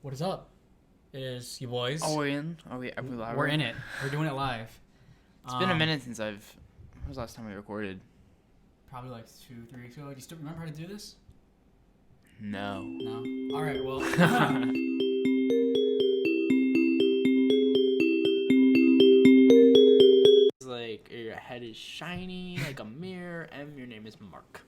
What is up? It is you boys. Oh, we're in? Are we live? We're in it. We're doing it live. It's been a minute since when was the last time we recorded? Probably like 2-3 weeks ago. Do you still remember how to do this? No. No? Alright, well. It's like your head is shiny like a mirror, and your name is Mark.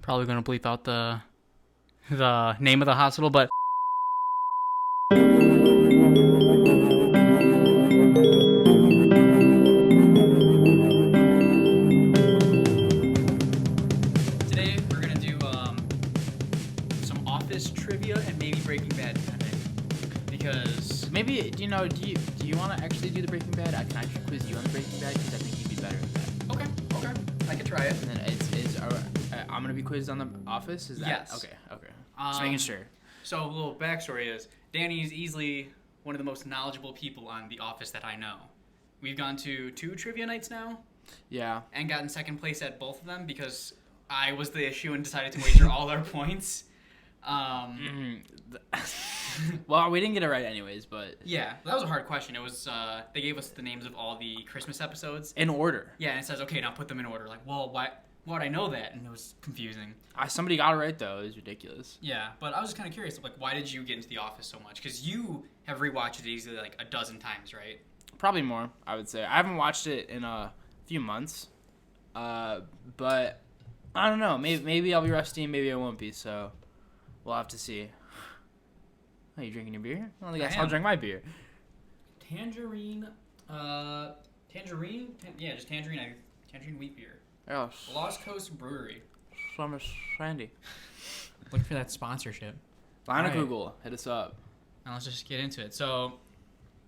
Probably gonna bleep out the name of the hospital, but today we're gonna do some Office trivia and maybe Breaking Bad, depending. Because Maybe do you want to actually do the Breaking Bad? I can actually quiz you on the Breaking Bad because I think you'd be better at that. okay, I could try it. And then I'm gonna be quizzed on the Office. Is that Yes. Okay. Just making sure. So a little backstory is Danny's easily one of the most knowledgeable people on The Office that I know. We've gone to 2 trivia nights now Yeah. and gotten second place at both of them because I was the issue and decided to wager all our points. Well, we didn't get it right anyways, but Yeah, that was a hard question. It was they gave us the names of all the Christmas episodes. in order. Yeah, and it says, okay, now put them in order. Like, well, why would I know that? And it was confusing. Somebody got it right though. It was ridiculous. Yeah, but I was just kind of curious, like, why did you get into The Office so much? Because you have rewatched it easily like a dozen times, right? Probably more, I would say. I haven't watched it in a few months, but I don't know. Maybe I'll be rusty and maybe I won't be. So we'll have to see. Are you drinking your beer? I don't think I'll drink my beer. Tangerine, just tangerine wheat beer. Oh, Lost Coast Brewery. Summer Sandy. Looking for that sponsorship. Line of Alright. Google, hit us up. Now let's just get into it. So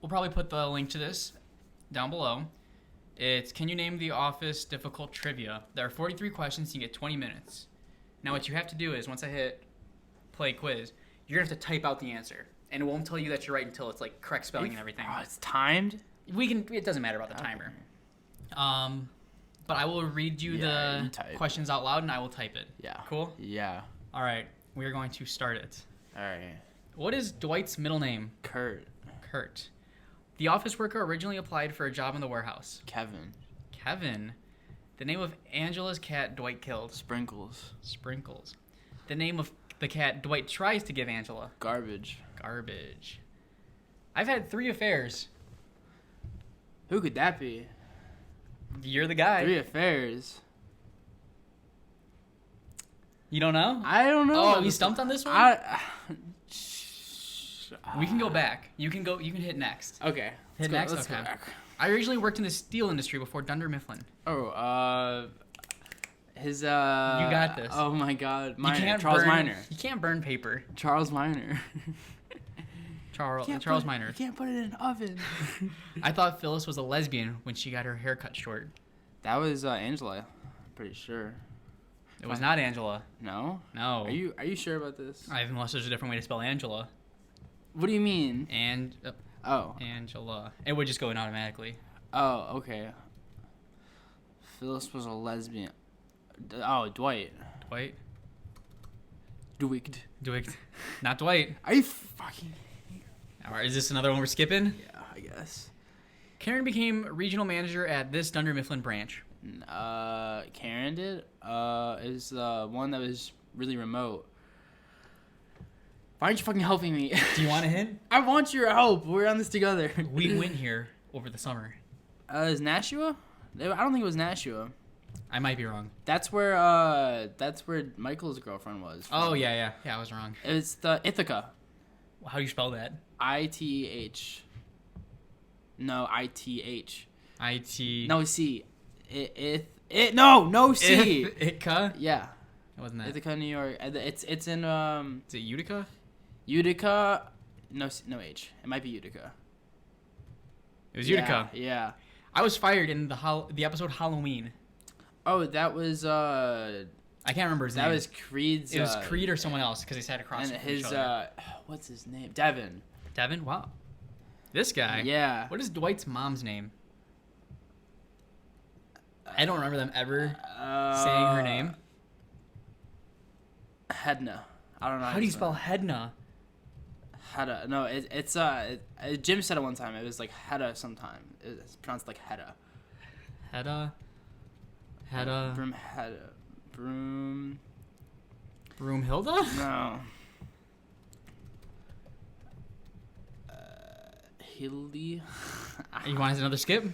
we'll probably put the link to this down below. It's Can You Name the Office Difficult Trivia. There are 43 questions. You get 20 minutes. Now what you have to do is once I hit play quiz, you're going to have to type out the answer. And it won't tell you that you're right until it's like correct spelling and everything. Oh, it's timed. It doesn't matter about the timer. But I will read you You the type. questions out loud and I will type it. Yeah. Cool? Yeah. All right. We are going to start it. All right. What is Dwight's middle name? Kurt. Kurt. The office worker originally applied for a job in the warehouse. Kevin. Kevin. The name of Angela's cat Dwight killed. Sprinkles. Sprinkles. The name of the cat Dwight tries to give Angela. Garbage. Garbage. I've had 3 affairs. Who could that be? You're the guy. 3 affairs. You don't know? I don't know. Oh, you stumped on this one? We can go back. You can hit next. Okay. Hit next? Let's Okay. go back. I originally worked in the steel industry before Dunder Mifflin. Oh, You got this. Oh my God, You Charles Minor. You can't burn paper. Charles Minor. Charles Minor. You can't put it in an oven. I thought Phyllis was a lesbian when she got her hair cut short. That was Angela. I'm pretty sure. It was not Angela. No. No. Are you sure about this? Unless there's a different way to spell Angela. What do you mean? Oh. Angela. It would just go in automatically. Oh, okay. Phyllis was a lesbian. Oh, Dwight. Dwight? Dwight. Not Dwight. Are you fucking... All right, is this another one we're skipping? Yeah, I guess. Karen became regional manager at this Dunder Mifflin branch. Karen did? It was the one that was really remote. Why aren't you fucking helping me? Do you want a hint? I want your help. We're on this together. We went here over the summer. Is Nashua? I don't think it was Nashua. I might be wrong. That's where Michael's girlfriend was. Oh, yeah, I was wrong. It's the Ithaca. How do you spell that? ITH. No, ITH. IT. No, C. No, C. Itka? Yeah. It wasn't that. Ithaca, New York. It's in Is it Utica? Utica. No H. It might be Utica. It was Utica. Yeah. I was fired in the episode Halloween. Oh, that was I can't remember his name. That was Creed's. It was Creed or someone else because they sat across And from his each other. what's his name? Devin. Devin? Wow. This guy? Yeah. What is Dwight's mom's name? I don't remember them ever saying her name. Hedna. I don't know. How do you spell Hedna? Hedda. No, it's Jim said it one time. It was like Hedda sometime. It's pronounced like Hedda. Hedda. Broom Hedda. Broom. Broomhilda? No. Hildy. You want another skip?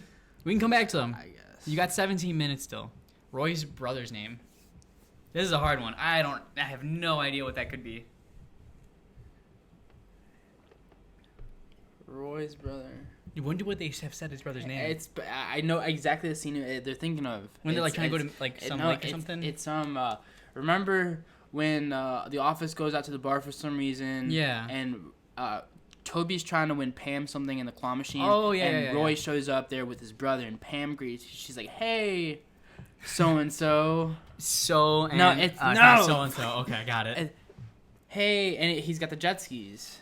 We can come back to them. I guess. You got 17 minutes still. Roy's brother's name. This is a hard one. I have no idea what that could be. Roy's brother. You wonder what they have said his brother's name. I know exactly the scene they're thinking of. When they're like trying to go to like some lake or something. It's remember when the office goes out to the bar for some reason? Yeah. And Toby's trying to win Pam something in the claw machine. Oh yeah. And Roy shows up there with his brother, and Pam greets. She's like, "Hey, so and so." No, it's not so and so. Okay, I got it. Hey, and he's got the jet skis.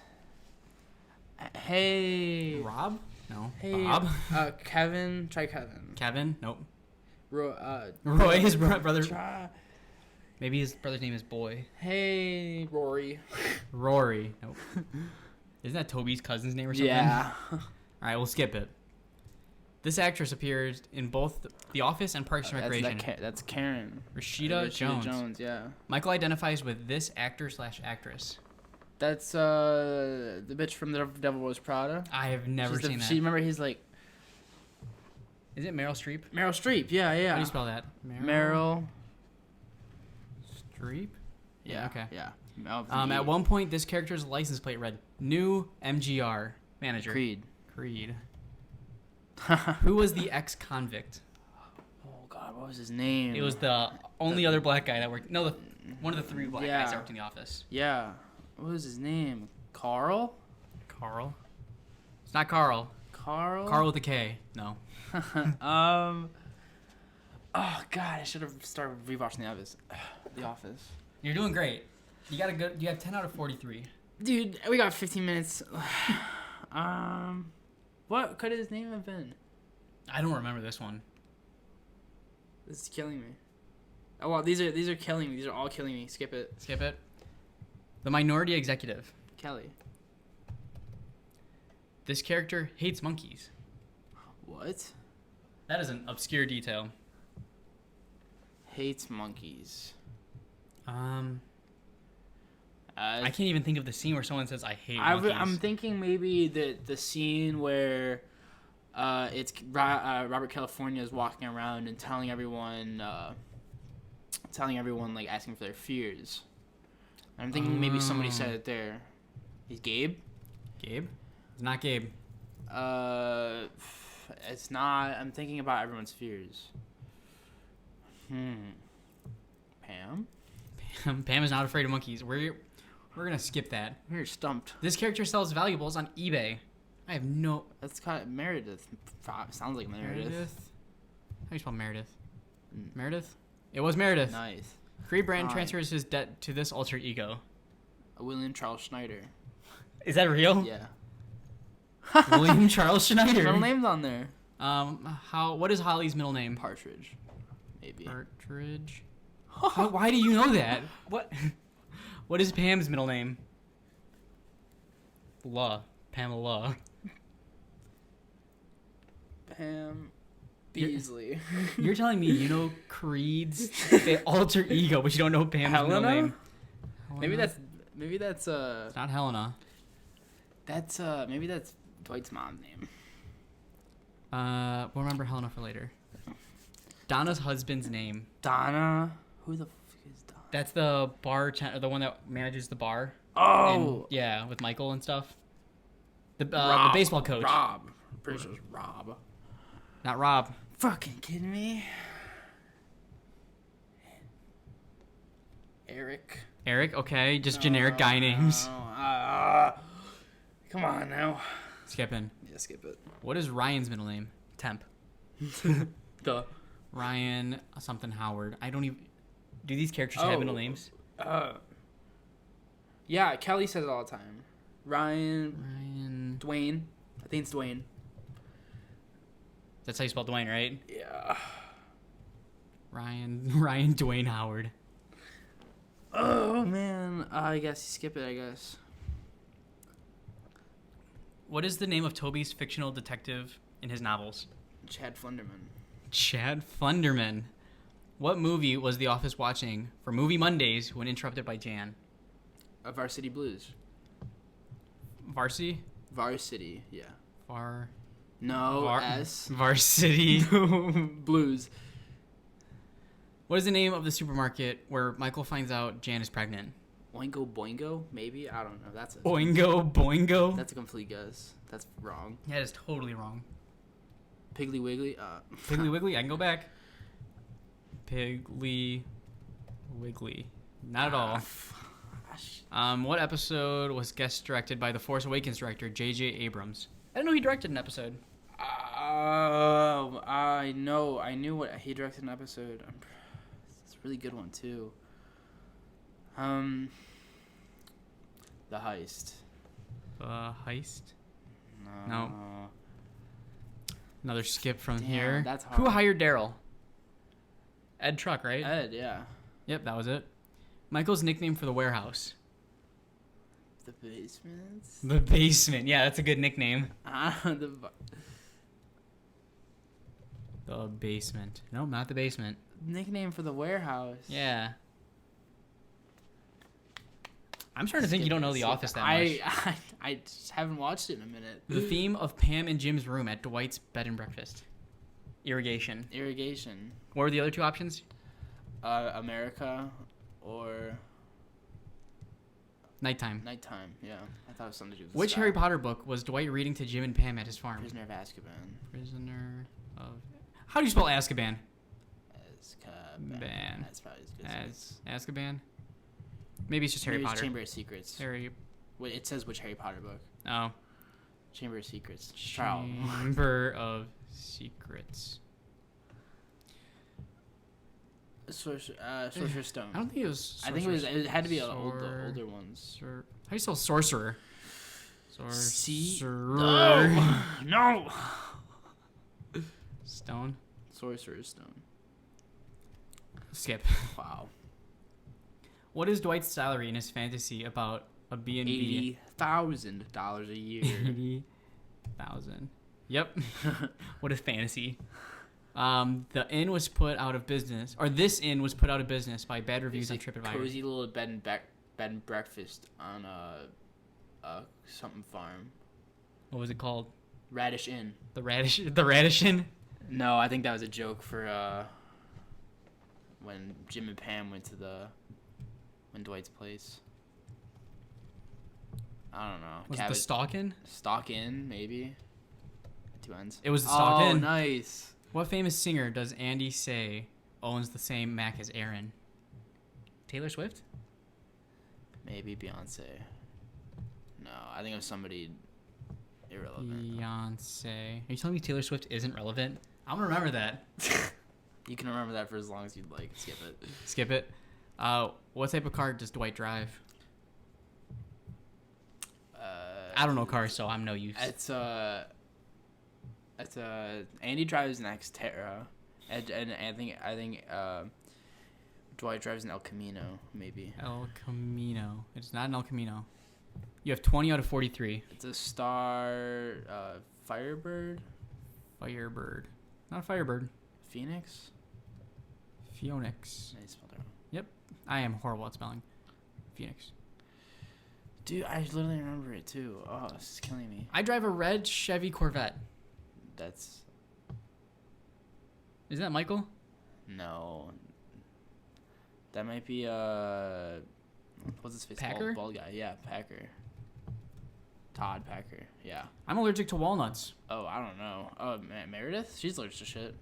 Hey. Rob? No. Hey. Bob? Kevin. Try Kevin. Kevin? Nope. Roy, his brother. Try. Maybe his brother's name is Boy. Hey, Rory. Rory. Nope. Isn't that Toby's cousin's name or something? Yeah. All right, we'll skip it. This actress appears in both The Office and Parks and Recreation. That's Karen. Rashida Jones. Yeah. Michael identifies with this actor/actress. That's the bitch from The Devil Wears Prada. I have never seen that. Remember he's like. Is it Meryl Streep? Meryl Streep. Yeah. How do you spell that? Meryl Streep. Yeah. Okay. Yeah. At one point, this character's license plate read "New MGR Manager." Creed. Who was the ex-convict? Oh God, what was his name? It was the only other black guy that worked. No, one of the three black guys that worked in the office. Yeah. What was his name? Carl? It's not Carl. Carl with a K. No. Oh God, I should have started rewatching The Office. You're doing great. You got a good. You have 10 out of 43. Dude, we got 15 minutes. What could his name have been? I don't remember this one. This is killing me. Oh well, these are killing me. These are all killing me. Skip it. The Minority Executive. Kelly. This character hates monkeys. What? That is an obscure detail. Hates monkeys. I can't even think of the scene where someone says, "I hate monkeys." I'm thinking maybe the scene where it's Robert California is walking around and telling everyone like asking for their fears. I'm thinking maybe somebody said it there. Is Gabe? Gabe? It's not Gabe. It's not. I'm thinking about everyone's fears. Pam? Pam is not afraid of monkeys. We're gonna skip that. We're stumped. This character sells valuables on eBay. I have no. That's kind of Meredith. Sounds like Meredith. How do you spell Meredith? Meredith? It was Meredith. Nice. Creed Brand transfers his debt to this alter ego. William Charles Schneider. Is that real? Yeah. William Charles Schneider. Middle name's on there. What is Holly's middle name? Partridge. Maybe. Partridge. Why do you know that? What? What is Pam's middle name? Pamela. Pam Beasley. You're telling me you know Creed's alter ego, but you don't know Pam's middle name? Helena? Maybe that's It's not Helena. Maybe that's Dwight's mom's name. We'll remember Helena for later. Donna's husband's name. Donna. Who the fuck is Donna? That's the bartender, the one that manages the bar. Oh. And, with Michael and stuff. The Rob. baseball coach. Rob. Pretty sure it's Rob. Not Rob. Fucking kidding me? Eric. Okay, just generic guy names. Come on now. Skipping. Yeah, skip it. What is Ryan's middle name? Temp. Duh. Ryan something Howard. I don't even. Do these characters have middle names? Yeah, Kelly says it all the time. Ryan. Dwayne. I think it's Dwayne. That's how you spell Dwayne, right? Yeah. Ryan Dwayne Howard. Oh, man. I guess you skip it, I guess. What is the name of Toby's fictional detective in his novels? Chad Funderman. Chad Funderman. What movie was The Office watching for Movie Mondays when interrupted by Jan? Varsity Blues. Varsity? Varsity, yeah. S. Varsity. Blues. What is the name of the supermarket where Michael finds out Jan is pregnant? Oingo Boingo? Maybe? I don't know. Oingo Boingo? That's a complete guess. That's wrong. That is totally wrong. Piggly Wiggly? Piggly Wiggly? I can go back. Piggly Wiggly. Not at all. What episode was guest directed by the Force Awakens director J.J. Abrams? I didn't know he directed an episode. I know. I knew what he directed an episode. It's a really good one too. The Heist. The Heist? No. Another skip from Damn, here. that's hard. Who hired Daryl? Ed Truck, right? Ed, yeah. Yep, that was it. Michael's nickname for the warehouse. The Basement? The Basement. Yeah, that's a good nickname. The Basement. Nope, not the Basement. Nickname for the warehouse. Yeah. I'm starting to think you don't know The Office that much. I just haven't watched it in a minute. The theme of Pam and Jim's room at Dwight's bed and breakfast. Irrigation. What were the other two options? America or Nighttime. Yeah, I thought it was something to do with the Which sky. Harry Potter book was Dwight reading to Jim and Pam at his farm? Prisoner of Azkaban. How do you spell Azkaban? Azkaban. That's probably as good as Azkaban? Maybe it's just Harry Potter. Chamber of Secrets. Wait, it says which Harry Potter book. Oh. Chamber of Secrets. Chamber of Secrets. Sorcerer's Stone. I don't think it was. I think it had to be older ones. How do you spell sorcerer? Sorcerer. No. Stone. Sorcerer's Stone. Skip. Wow. What is Dwight's salary in his fantasy about a B&B? $80,000 a year. 80,000. Yep. What a fantasy. The inn was put out of business, or this inn was put out of business by bad reviews on TripAdvisor. Cozy little bed and breakfast on something farm. What was it called? Radish Inn. The Radish Inn? No, I think that was a joke for when Jim and Pam went to Dwight's place. I don't know. Was it the Stock Inn? Stock Inn, maybe. Two ends. It was the Stock Inn. Oh, nice. What famous singer does Andy say owns the same Mac as Aaron? Taylor Swift? Maybe Beyonce. No, I think it was somebody irrelevant. Beyonce. Are you telling me Taylor Swift isn't relevant? I'm gonna remember that. You can remember that for as long as you'd like. Skip it. Skip it. What type of car does Dwight drive? I don't know cars, so I'm no use. It's Andy drives an Xterra, and I think Dwight drives an El Camino, maybe. El Camino. It's not an El Camino. You have 20 out of 43. It's a Star Firebird. Firebird. Not a Firebird. Phoenix. Phoenix. I spelled it wrong. Yep. I am horrible at spelling. Phoenix. Dude, I literally remember it too. Oh, this is killing me. I drive a red Chevy Corvette. That's... Isn't that Michael? No. That might be, what's his face? Packer? Bald guy. Yeah, Packer. Todd Packer. Yeah. I'm allergic to walnuts. Oh, I don't know. Oh, Meredith? She's allergic to shit.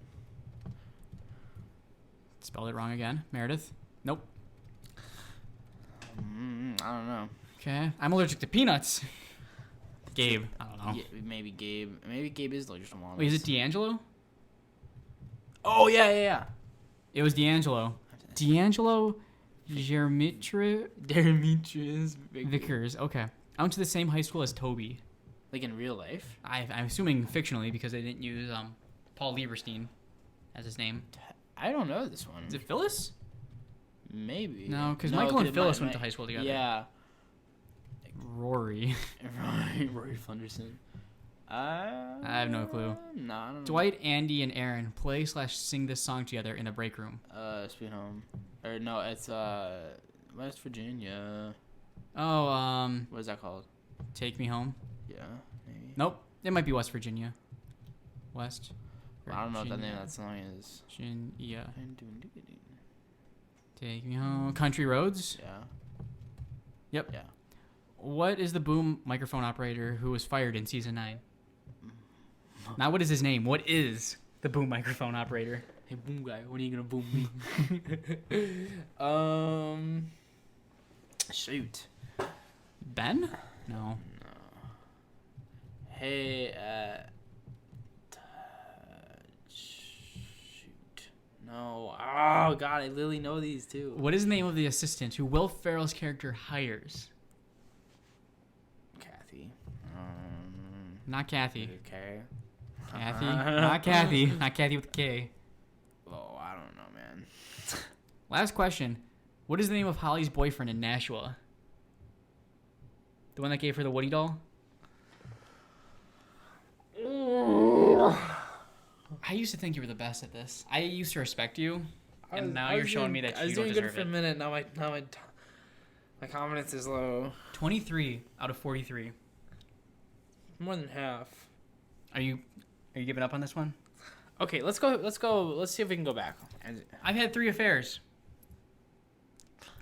Spelled it wrong again. Meredith? Nope. I don't know. Okay. I'm allergic to peanuts. Gabe. I don't know. Yeah, maybe Gabe. Maybe Gabe is allergic to walnuts. Wait, is it D'Angelo? Oh, yeah. It was D'Angelo. D'Angelo Demetrius Vickers. Okay. I went to the same high school as Toby. Like in real life? I'm assuming fictionally because they didn't use Paul Lieberstein as his name. I don't know this one. Is it Phyllis? Maybe. No, because Michael and Phyllis went to high school together. Yeah. Rory. Rory Flunderson. I have no clue. No, I don't know. Dwight, Andy, and Aaron play/sing this song together in the break room. Sweet Home. Or no, it's West Virginia. Oh, What is that called? Take Me Home. Yeah, maybe. Nope, it might be West Virginia. West. I don't know what the name of that song is. Virginia. Take Me Home. Country Roads. Yeah. Yep. Yeah. What is the boom microphone operator who was fired in season 9? Now, what is his name? What is the boom microphone operator? Hey, boom guy, when are you gonna boom me? Shoot. Ben? No. Hey, shoot. No. Oh God, I literally know these too. What is the name of the assistant who Will Ferrell's character hires? Kathy. Not Kathy. Okay. Kathy? Not Kathy. Not Kathy with a K. Oh, I don't know, man. Last question. What is the name of Holly's boyfriend in Nashua? The one that gave her the Woody doll? I used to think you were the best at this. I used to respect you, and now you're showing me that you don't deserve it. I was doing good for a minute. Now my confidence is low. 23 out of 43. More than half. Are you giving up on this one? Okay, let's go. Let's see if we can go back. I've had 3 affairs.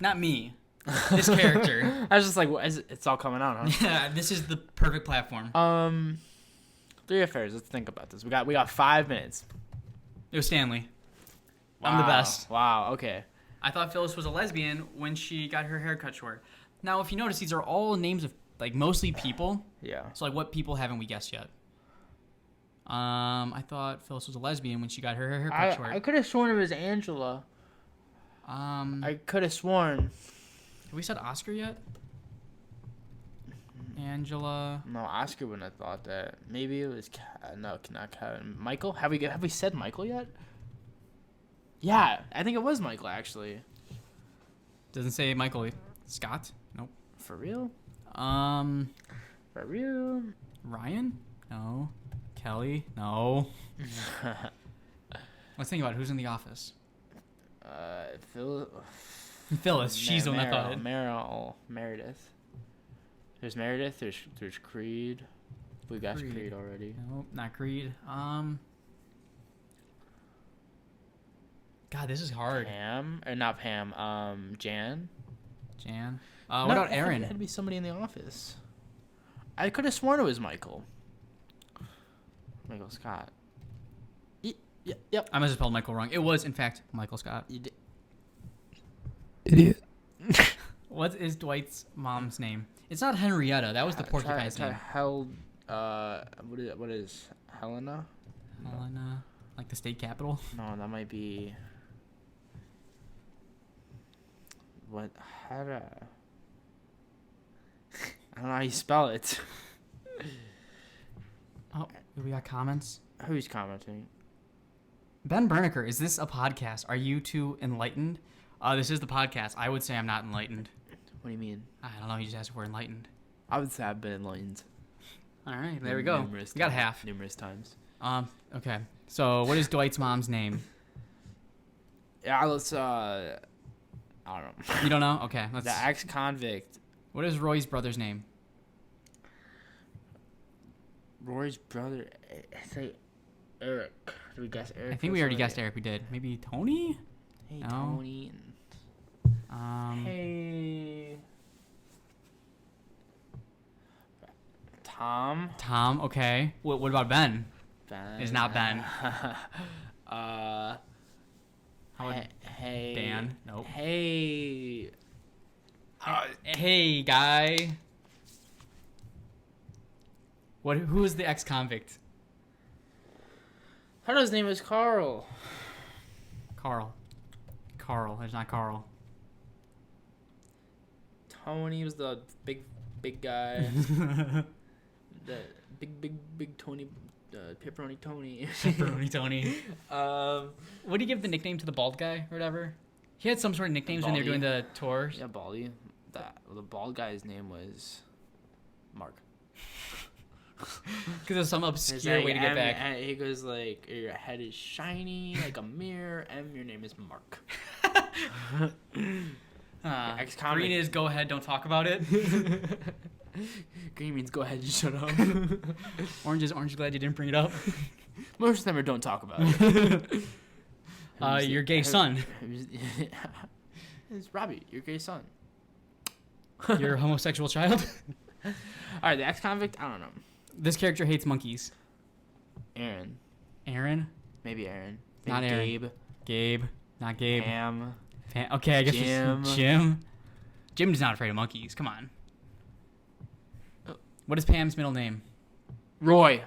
Not me. This character. I was just like, it's all coming out, huh? Yeah, this is the perfect platform. 3 affairs. Let's think about this. We got 5 minutes. It was Stanley. Wow. I'm the best. Wow. Okay. I thought Phyllis was a lesbian when she got her hair cut short. Now, if you notice, these are all names of like mostly people. Yeah. So like, what people haven't we guessed yet? I thought Phyllis was a lesbian when she got her hair cut short. I could have sworn it was Angela. I could have sworn. Have we said Oscar yet? Angela. No, Oscar wouldn't have thought that. Maybe it was no, not Kevin. Michael? Have we said Michael yet? Yeah, I think it was Michael actually. Doesn't say Michael Scott. Nope. For real? For real? Ryan? No. Kelly? No. Let's think about it. Who's in the office. Phyllis. She's the one that thought it. Meredith. There's Meredith. There's Creed. We got Creed already. Nope, not Creed. God, this is hard. Pam or not Pam? Jan. What about Aaron? It had to be somebody in the office. I could have sworn it was Michael. Michael Scott. Yep. I must have spelled Michael wrong. It was, in fact, Michael Scott. You Idiot. What is Dwight's mom's name? It's not Henrietta. That was the porcupine's name. What is Helena? Helena, like the state capital. No, that might be. What? I don't know how you spell it. Oh, we got comments. Who's commenting? Ben Berniker, is this a podcast? Are you two enlightened? This is the podcast. I would say I'm not enlightened. What do you mean? I don't know. You just asked if we're enlightened. I would say I've been enlightened. All right, there we go. We got half. Numerous times. Okay. So, what is Dwight's mom's name? Yeah, let's. I don't know. You don't know? Okay. Let's. The ex-convict. What is Roy's brother's name? Roy's brother. I say Eric. Did we guess Eric? I think we already guessed Eric. We did. Maybe Tony? Hey, no. Tony. Hey. Tom. Okay. What about Ben? Ben. It's not Ben. How hey. Dan? Nope. Hey. Hey, guy. Who is the ex-convict? I thought his name was Carl. Carl. It's not Carl. Tony was the big guy. The big Tony, Pepperoni Tony. Pepperoni Tony. What do you give the nickname to the bald guy or whatever? He had some sort of nicknames when they were doing the tours. Yeah, Baldy. The bald guy's name was Mark. Because there's some obscure way to get back. And he goes like, your head is shiny like a mirror, and your name is Mark. Green is go ahead, don't talk about it. Green means go ahead and shut up. Orange is glad you didn't bring it up. Most of them are don't talk about it. Your gay son. It's Robbie, your gay son. Your homosexual child. All right, the ex-convict. I don't know. This character hates monkeys. Aaron. Maybe Maybe Aaron. not Aaron. Gabe. Not Gabe. Pam. Okay, I guess Jim. Jim is not afraid of monkeys. Come on. What is Pam's middle name? Roy.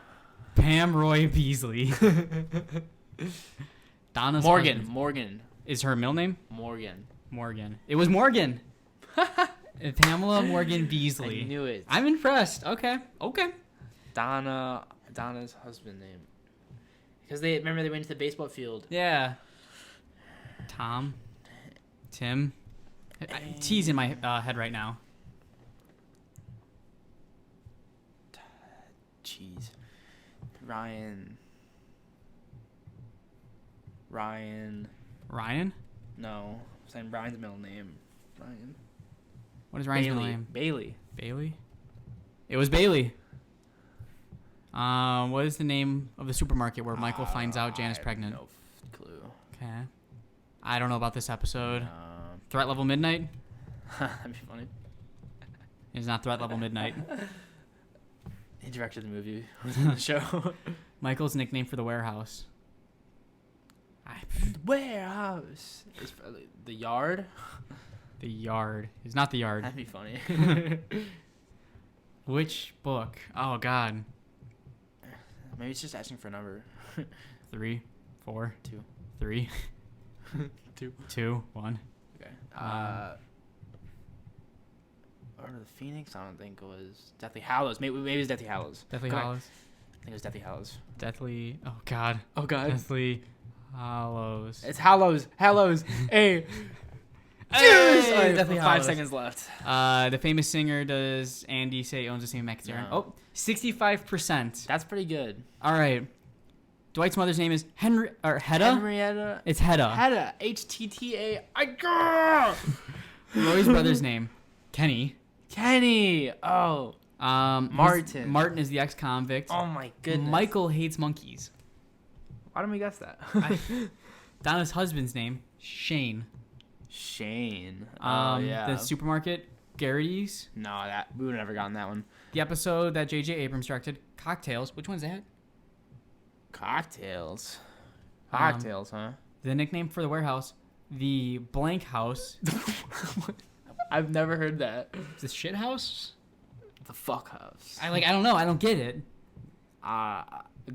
Pam Roy Beasley. Donna's husband. Morgan. Is her middle name? Morgan. It was Morgan. Pamela Morgan Beasley. I knew it. I'm impressed. Okay. Donna's husband name. Because they went to the baseball field. Yeah. Tom. Tim. T's in my head right now. Jeez. Ryan. No. I'm saying Ryan's middle name. Ryan. What is Ryan's middle name? Bailey. It was Bailey. What is the name of the supermarket where Michael finds out Jan is pregnant? No clue. Okay. I don't know about this episode. Threat Level Midnight? That'd be funny. It's not Threat Level Midnight. He directed the movie. The show. Michael's nickname for the warehouse. Warehouse. It's probably the yard. The yard. It's not the yard. That'd be funny. Which book? Oh, God. Maybe it's just asking for a number. 3, 4, 2, 3, 2, 2, 1. Okay. Order of the Phoenix? I don't think it was Deathly Hallows. Maybe it's Deathly Hallows. Deathly Go Hallows. I think it was Deathly Hallows. Deathly. Oh, God. Deathly Hallows. It's Hallows. Hey. Hey! Deathly 5 Hallows. seconds left. The famous singer does Andy say owns the same McIntyre? No. Oh, 65%. That's pretty good. All right. Dwight's mother's name is Hedda? Henrietta. It's Hedda. Hedda. HTTA. Roy's brother's name, Kenny. Oh. Martin. Martin is the ex-convict. Oh my goodness. Michael hates monkeys. Why didn't we guess that? Donna's husband's name, Shane. Yeah. The supermarket, Garrity's. No, we would have never gotten that one. The episode that J.J. Abrams directed, Cocktails. Which one's that? Cocktails, huh? The nickname for the warehouse, the blank house. I've never heard that. Is this shit house? The fuck house. I don't know. I don't get it.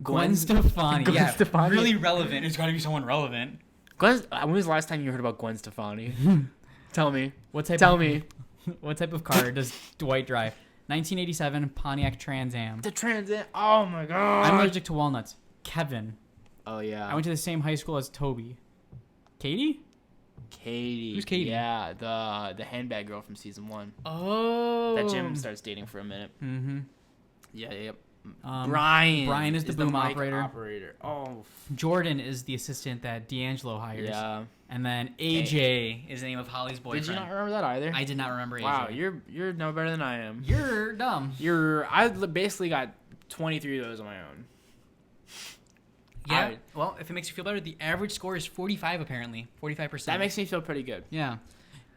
Gwen Stefani. Gwen Stefani. Really relevant. It's got to be someone relevant. When was the last time you heard about Gwen Stefani? Tell me. What type of car does Dwight drive? 1987 Pontiac Trans Am. The Trans Am. Oh my god. I'm allergic to walnuts. Kevin. Oh yeah. I went to the same high school as Toby. Katie? Who's Katie? Yeah, the handbag girl from season 1. Oh. That Jim starts dating for a minute. Mm-hmm. Yeah, yep. Brian is the boom mic operator. Oh. Jordan is the assistant that D'Angelo hires. Yeah. And then AJ is the name of Holly's boyfriend. Did you not remember that either? I did not remember AJ. Wow, you're no better than I am. You're dumb. I basically got 23 of those on my own. Yeah. Well, if it makes you feel better, the average score is 45 apparently. 45%. That makes me feel pretty good. Yeah.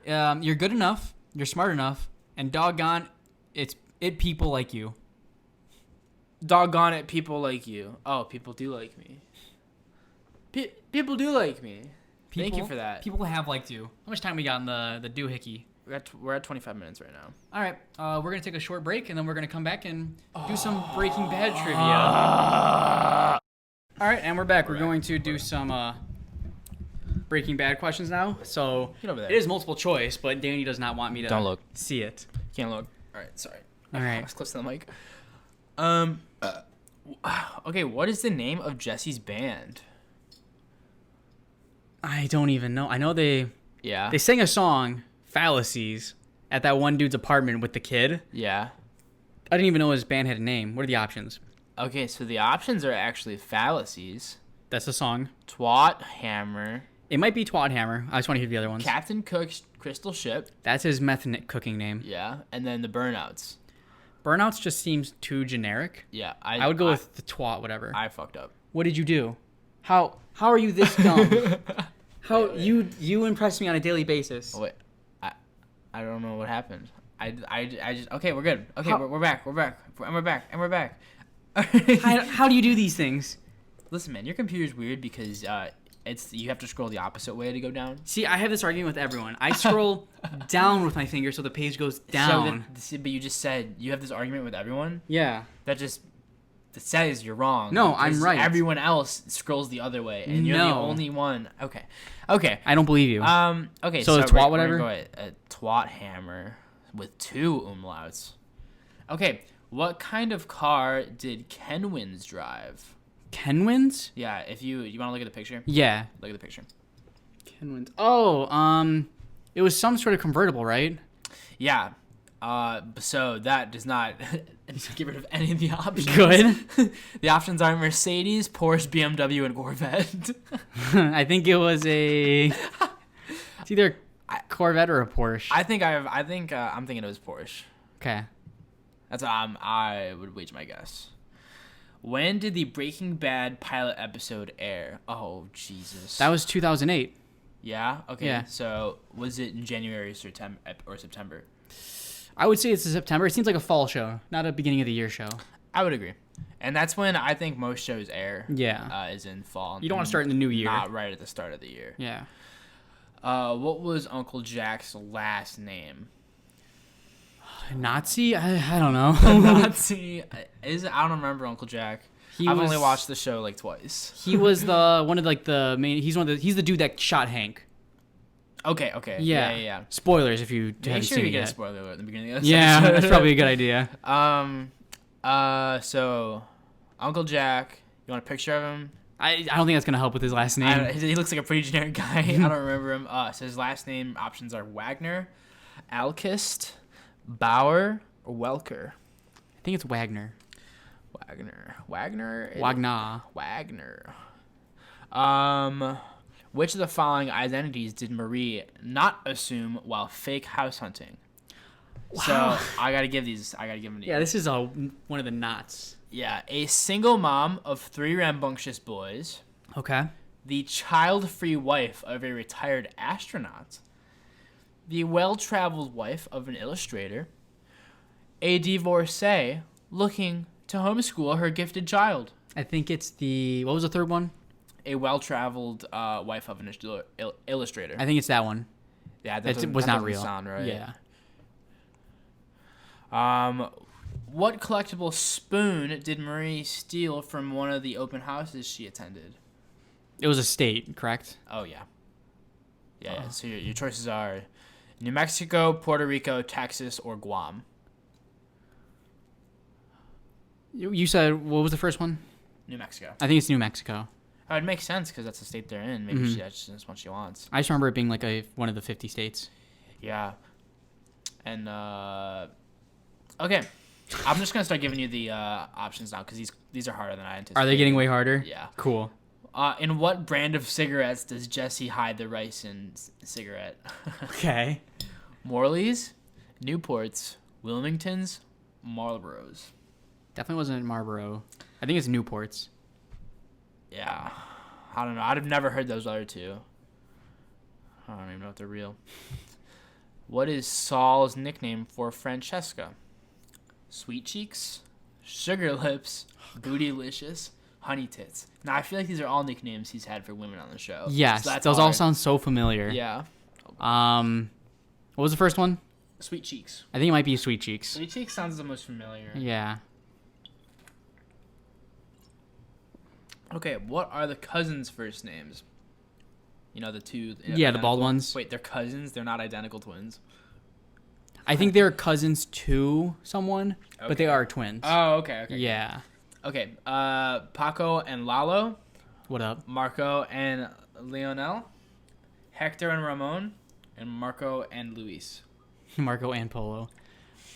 You're good enough. You're smart enough. And doggone, it people like you. Doggone it, people like you. Oh, people do like me. People do like me. Thank you for that. People have liked you. How much time we got in the doohickey? We're at 25 minutes right now. All right. We're going to take a short break, and then we're going to come back and do some Breaking Bad trivia. All right, and we're back. We're going to do some Breaking Bad questions now. So Get over there. it is multiple choice, but Danny does not want me to Don't look. see it. Can't look. All right, sorry. All right. Let's close to the mic. Okay, what is the name of Jesse's band? I don't even know. I know they Yeah. sang a song, Fallacies, at that one dude's apartment with the kid. Yeah. I didn't even know his band had a name. What are the options? Okay, so the options are actually Fallacies, That's the song. Twat Hammer, It might be Twad Hammer. I just want to hear the other ones. Captain Cook's Crystal Ship. That's his meth cooking name. Yeah, and then the Burnouts. Burnouts just seems too generic. Yeah, I would go with the twat, whatever. I fucked up. What did you do? How are you this dumb? How you impress me on a daily basis. Oh, wait, I don't know what happened. I just okay. We're good. Okay, How- we're back. We're back. And we're back. How do you do these things? Listen, man, your computer's weird because you have to scroll the opposite way to go down. See, I have this argument with everyone. I scroll down with my finger so the page goes down. But you just said you have this argument with everyone. Yeah. That says you're wrong. No, I'm because right. Everyone else scrolls the other way, and you're the No. only one. Okay. I don't believe you. Okay. So it's we're- twat we're whatever? gonna go at Twat Hammer with 2 umlauts. Okay. What kind of car did Kenwins drive? Kenwins? Yeah. If you want to look at the picture, Yeah. look at the picture. Kenwins. Oh, it was some sort of convertible, right? Yeah. So that does not get rid of any of the options. Good. The options are Mercedes, Porsche, BMW, and Corvette. I think it was it's either a Corvette or a Porsche. I'm thinking it was Porsche. Okay. That's I would wager my guess. When did the Breaking Bad pilot episode air? Oh Jesus. That was 2008. Yeah. Okay. Yeah. So was it in January or September? I would say it's in September. It seems like a fall show, not a beginning of the year show. I would agree. And that's when I think most shows air. Yeah. Is in fall. You don't want to start in the new year. Not right at the start of the year. Yeah. What was Uncle Jack's last name? Nazi? I don't know. Nazi. I don't remember Uncle Jack. I've only watched the show like twice. He was the main. He's the dude that shot Hank. Okay. Yeah. Spoilers if you Make haven't sure seen you it get a yet. spoiler alert at the beginning of this. Yeah, episode. that's probably a good idea. So Uncle Jack, you want a picture of him? I don't think that's gonna help with his last name. He looks like a pretty generic guy. I don't remember him. So his last name options are Wagner, Alkist, Bauer, or Welker. I think it's Wagner. Wagner. Which of the following identities did Marie not assume while fake house hunting? Wow. So I gotta give them to you. Yeah, this is one of the knots. Yeah, a single mom of 3 rambunctious boys, Okay. the child-free wife of a retired astronaut, the well-traveled wife of an illustrator, a divorcee looking to homeschool her gifted child. I think it's what was the third one? A well-traveled wife of an illustrator. I think it's that one. Yeah, It was not doesn't real. sound right. Yeah. What collectible spoon did Marie steal from one of the open houses she attended? It was a state, correct? Oh, yeah. Yeah. So your choices are New Mexico, Puerto Rico, Texas, or Guam. You said, what was the first one? New Mexico. I think it's New Mexico. Oh, it makes sense because that's the state they're in. Maybe that's just what she wants. I just remember it being like one of the 50 states. Yeah. And, okay. I'm just going to start giving you the options now because these are harder than I anticipated. Are they getting way harder? Yeah. Cool. In what brand of cigarettes does Jesse hide the rice in cigarette? Okay. Morley's, Newports, Wilmingtons, Marlboros. Definitely wasn't Marlboro. I think it's Newports. Yeah. I don't know. I've never heard those other two. I don't even know if they're real. What is Saul's nickname for Francesca? Sweet Cheeks, Sugar Lips, Bootylicious, Honey Tits. Now, I feel like these are all nicknames he's had for women on the show. Yes, So that's those all hard. sound so familiar. Yeah. What was the first one? Sweet Cheeks. I think it might be Sweet Cheeks. Sweet Cheeks sounds the most familiar. Yeah. Okay, what are the cousins' first names? You know, the two. Yeah, the bald ones. Wait, they're cousins. They're not identical twins. I think they're cousins to someone, but they are twins. Oh, okay. Yeah. Okay. Paco and Lalo. What up? Marco and Leonel. Hector and Ramon. And Marco and Luis. Marco and Polo.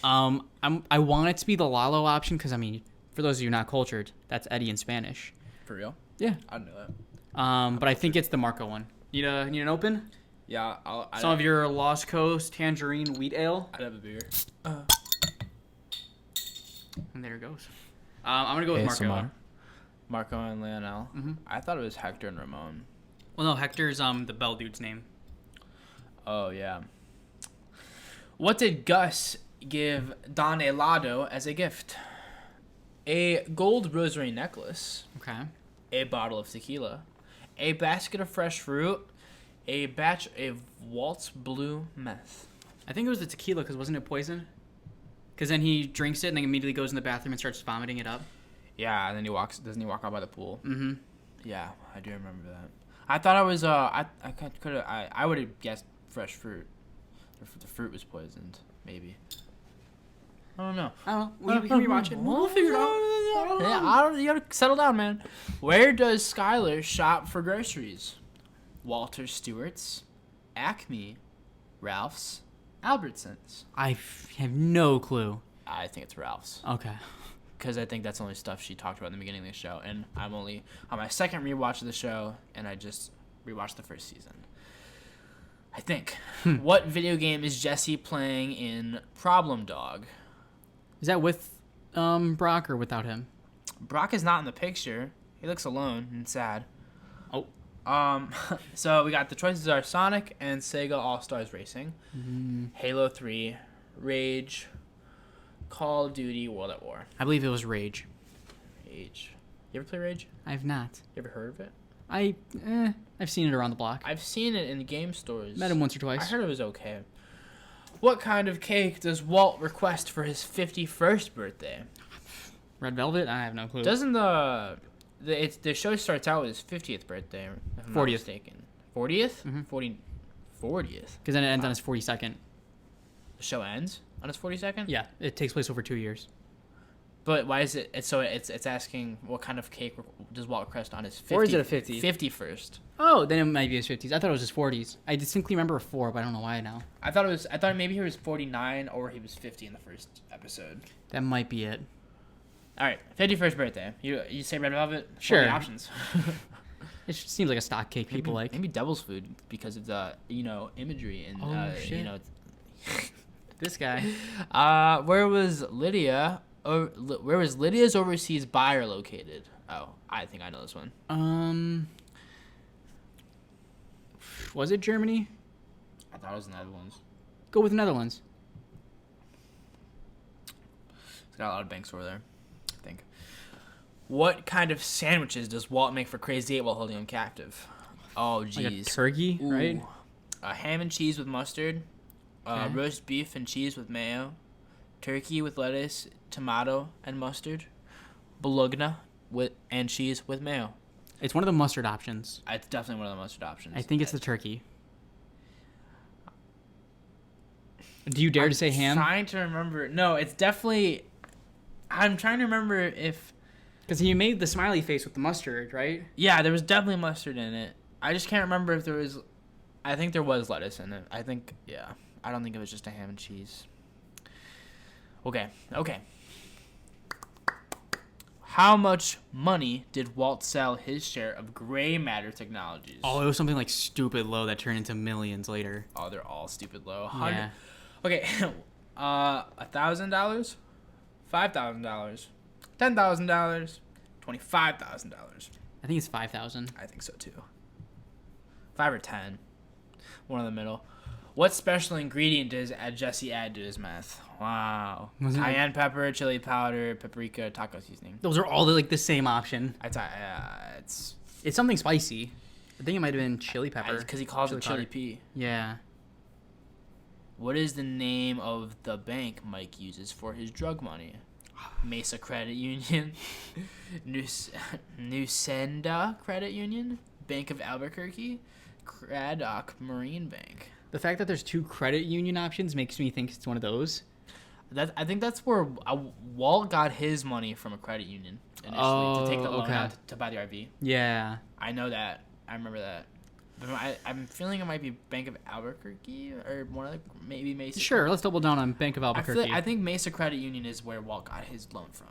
I want it to be the Lalo option because, I mean, for those of you not cultured, that's Eddie in Spanish. For real? Yeah. I didn't know that. But I think it's the Marco one. Need an open? Yeah. Some of your Lost Coast Tangerine Wheat Ale. I'd have a beer. And there it goes. I'm going to go with Marco. ASMR. Marco and Leonel. Mm-hmm. I thought it was Hector and Ramon. Well, no, Hector's the Bell dude's name. Oh, yeah. What did Gus give Don Helado as a gift? A gold rosary necklace, Okay. a bottle of tequila, a basket of fresh fruit, a batch of Waltz Blue meth. I think it was the tequila because wasn't it poison? Because then he drinks it and then immediately goes in the bathroom and starts vomiting it up. Yeah, and then doesn't he walk out by the pool? Mm-hmm. Yeah, I do remember that. I thought I was, I would have guessed fresh fruit. The fruit was poisoned, maybe. I don't know. We can rewatch it. We'll figure it out. Yeah, you gotta settle down, man. Where does Skylar shop for groceries? Walter Stewart's, Acme, Ralph's, Albertsons. I have no clue. I think it's Ralph's. Okay. Because I think that's the only stuff she talked about in the beginning of the show. And I'm only on my second rewatch of the show, and I just rewatched the first season. I think. What video game is Jesse playing in Problem Dog? Is that with Brock or without him? Brock is not in the picture. He looks alone and sad. Oh. So we got the choices are Sonic and Sega All-Stars Racing, Mm, Halo 3, Rage, Call of Duty, World at War. I believe it was Rage. Rage. You ever play Rage? I have not. You ever heard of it? I've seen it around the block. I've seen it in game stores. Met him once or I twice. heard it was okay. What kind of cake does Walt request for his 51st birthday? Red Velvet? I have no clue. Doesn't the show starts out with his 50th birthday, if I'm not 40th. mistaken. 40th? Mhm. 40th. Because then it ends on his 42nd. The show ends on his 42nd? Yeah, it takes place over 2 years. But why is it? It's asking what kind of cake does Walt request on his 50th? Or is it a 50? 51st. Oh, then it might be his 50s. I thought it was his 40s. I distinctly remember a 4, but I don't know why now. I thought maybe he was 49 or he was 50 in the first episode. That might be it. All right, 51st birthday. You say red velvet? What are Sure. the options. It just seems like a stock cake people like. Maybe devil's food because of the imagery and Oh, shit. This guy. Where was Lydia? Where was Lydia's overseas buyer located? Oh, I think I know this one. Was it Germany? I thought it was the Netherlands. Go with Netherlands. It's got a lot of banks over there, I think. What kind of sandwiches does Walt make for Crazy 8 while holding him captive? Oh, Like a jeez. turkey, right? Ham and cheese with mustard. Okay. Roast beef and cheese with mayo. Turkey with lettuce, tomato, and mustard. Bologna and cheese with mayo. It's one of the mustard options. It's definitely one of the mustard options. I think it's the turkey. Do you dare to say ham? I'm trying to remember. No, it's definitely... I'm trying to remember if... Because he made the smiley face with the mustard, right? Yeah, there was definitely mustard in it. I just can't remember if there was... I think there was lettuce in it. I think... Yeah. I don't think it was just a ham and cheese. Okay. How much money did Walt sell his share of gray matter technologies? Oh, it was something like stupid low that turned into millions later. Oh, they're all stupid low. Yeah. Okay. $1,000, $5,000, $10,000, $25,000. I think it's 5,000. I think so too. 5 or 10. One in the middle. What special ingredient does Jesse add to his meth? Wow. Wasn't it- Cayenne pepper, chili powder, paprika, taco seasoning. Those are all the same option. It's It's something spicy. I think it might have been chili pepper. because he calls it chili powder. pea. Yeah. What is the name of the bank Mike uses for his drug money? Mesa Credit Union, Nusenda Credit Union, Bank of Albuquerque, Craddock Marine Bank. The fact that there's 2 credit union options makes me think it's one of those. I think that's where Walt got his money from a credit union initially to take the loan out to buy the RV. Yeah. I know that. I remember that. But I'm feeling it might be Bank of Albuquerque or more like maybe Mesa. Sure, let's double down on Bank of Albuquerque. I think Mesa Credit Union is where Walt got his loan from.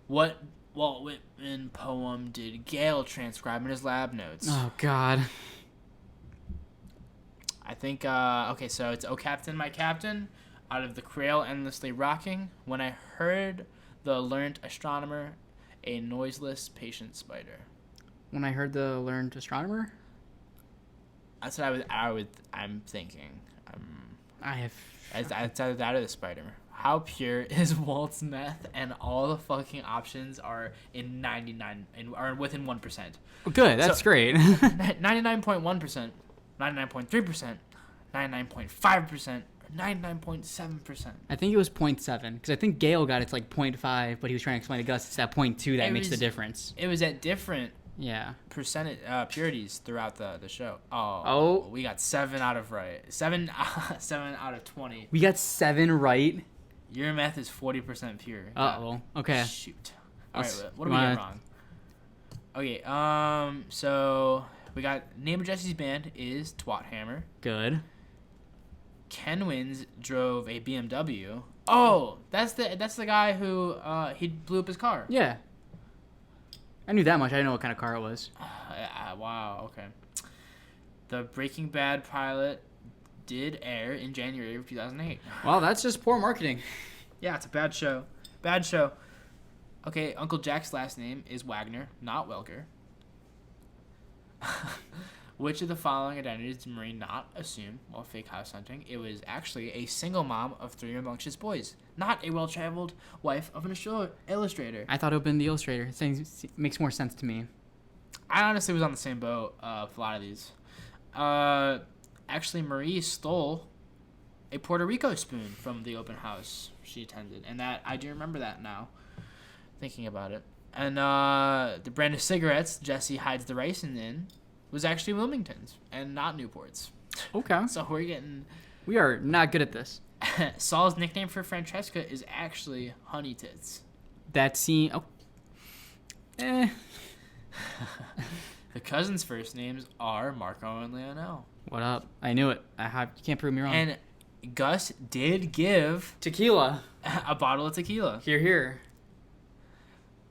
What Walt Whitman poem did Gale transcribe in his lab notes? Oh, God. I think, okay, so it's "Oh Captain, My Captain," out of "The Crail Endlessly Rocking," "When I Heard the Learned Astronomer, a Noiseless Patient Spider." When I heard the learned astronomer? That's what I'm thinking. It's either that or the spider. How pure is Walt's meth? And all the fucking options are in 99 and are within 1%. Oh, good, that's great. 99.1%, 99.3%, 99.5%, 99.7%. I think it was 0.7 because I think Gale got it's like 0.5, but he was trying to explain to Gus it's that 0.2 that makes the difference. It was at different percentage purities throughout the show. Oh, we got 7 out of right. 7 out of 20. We got 7 right. Your meth is 40% pure. Okay. Shoot. All right, what do we get wrong? Okay. So we got name of Jesse's band is Twat Hammer. Good. Ken Wins drove a BMW. Oh, that's the guy who he blew up his car. Yeah. I knew that much. I didn't know what kind of car it was. Wow. Okay. The Breaking Bad pilot did air in January of 2008. Well, that's just poor marketing. Yeah, it's a bad show. Bad show. Okay, Uncle Jack's last name is Wagner, not Welker. Which of the following identities did Marie not assume while fake house hunting? It was actually a single mom of 3 rambunctious boys, not a well-traveled wife of an illustrator. I thought it would have been the illustrator. It makes more sense to me. I honestly was on the same boat for a lot of these. Actually, Marie stole a Puerto Rico spoon from the open house she attended, and that I do remember that now, thinking about it. And the brand of cigarettes Jesse hides the ricin in was actually Wilmington's and not Newport's. Okay. So we are not good at this. Saul's nickname for Francesca is actually Honey Tits. That scene. Oh. The cousins' first names are Marco and Leonel. What up? I knew it. You can't prove me wrong. And Gus did give tequila. A bottle of tequila. Here.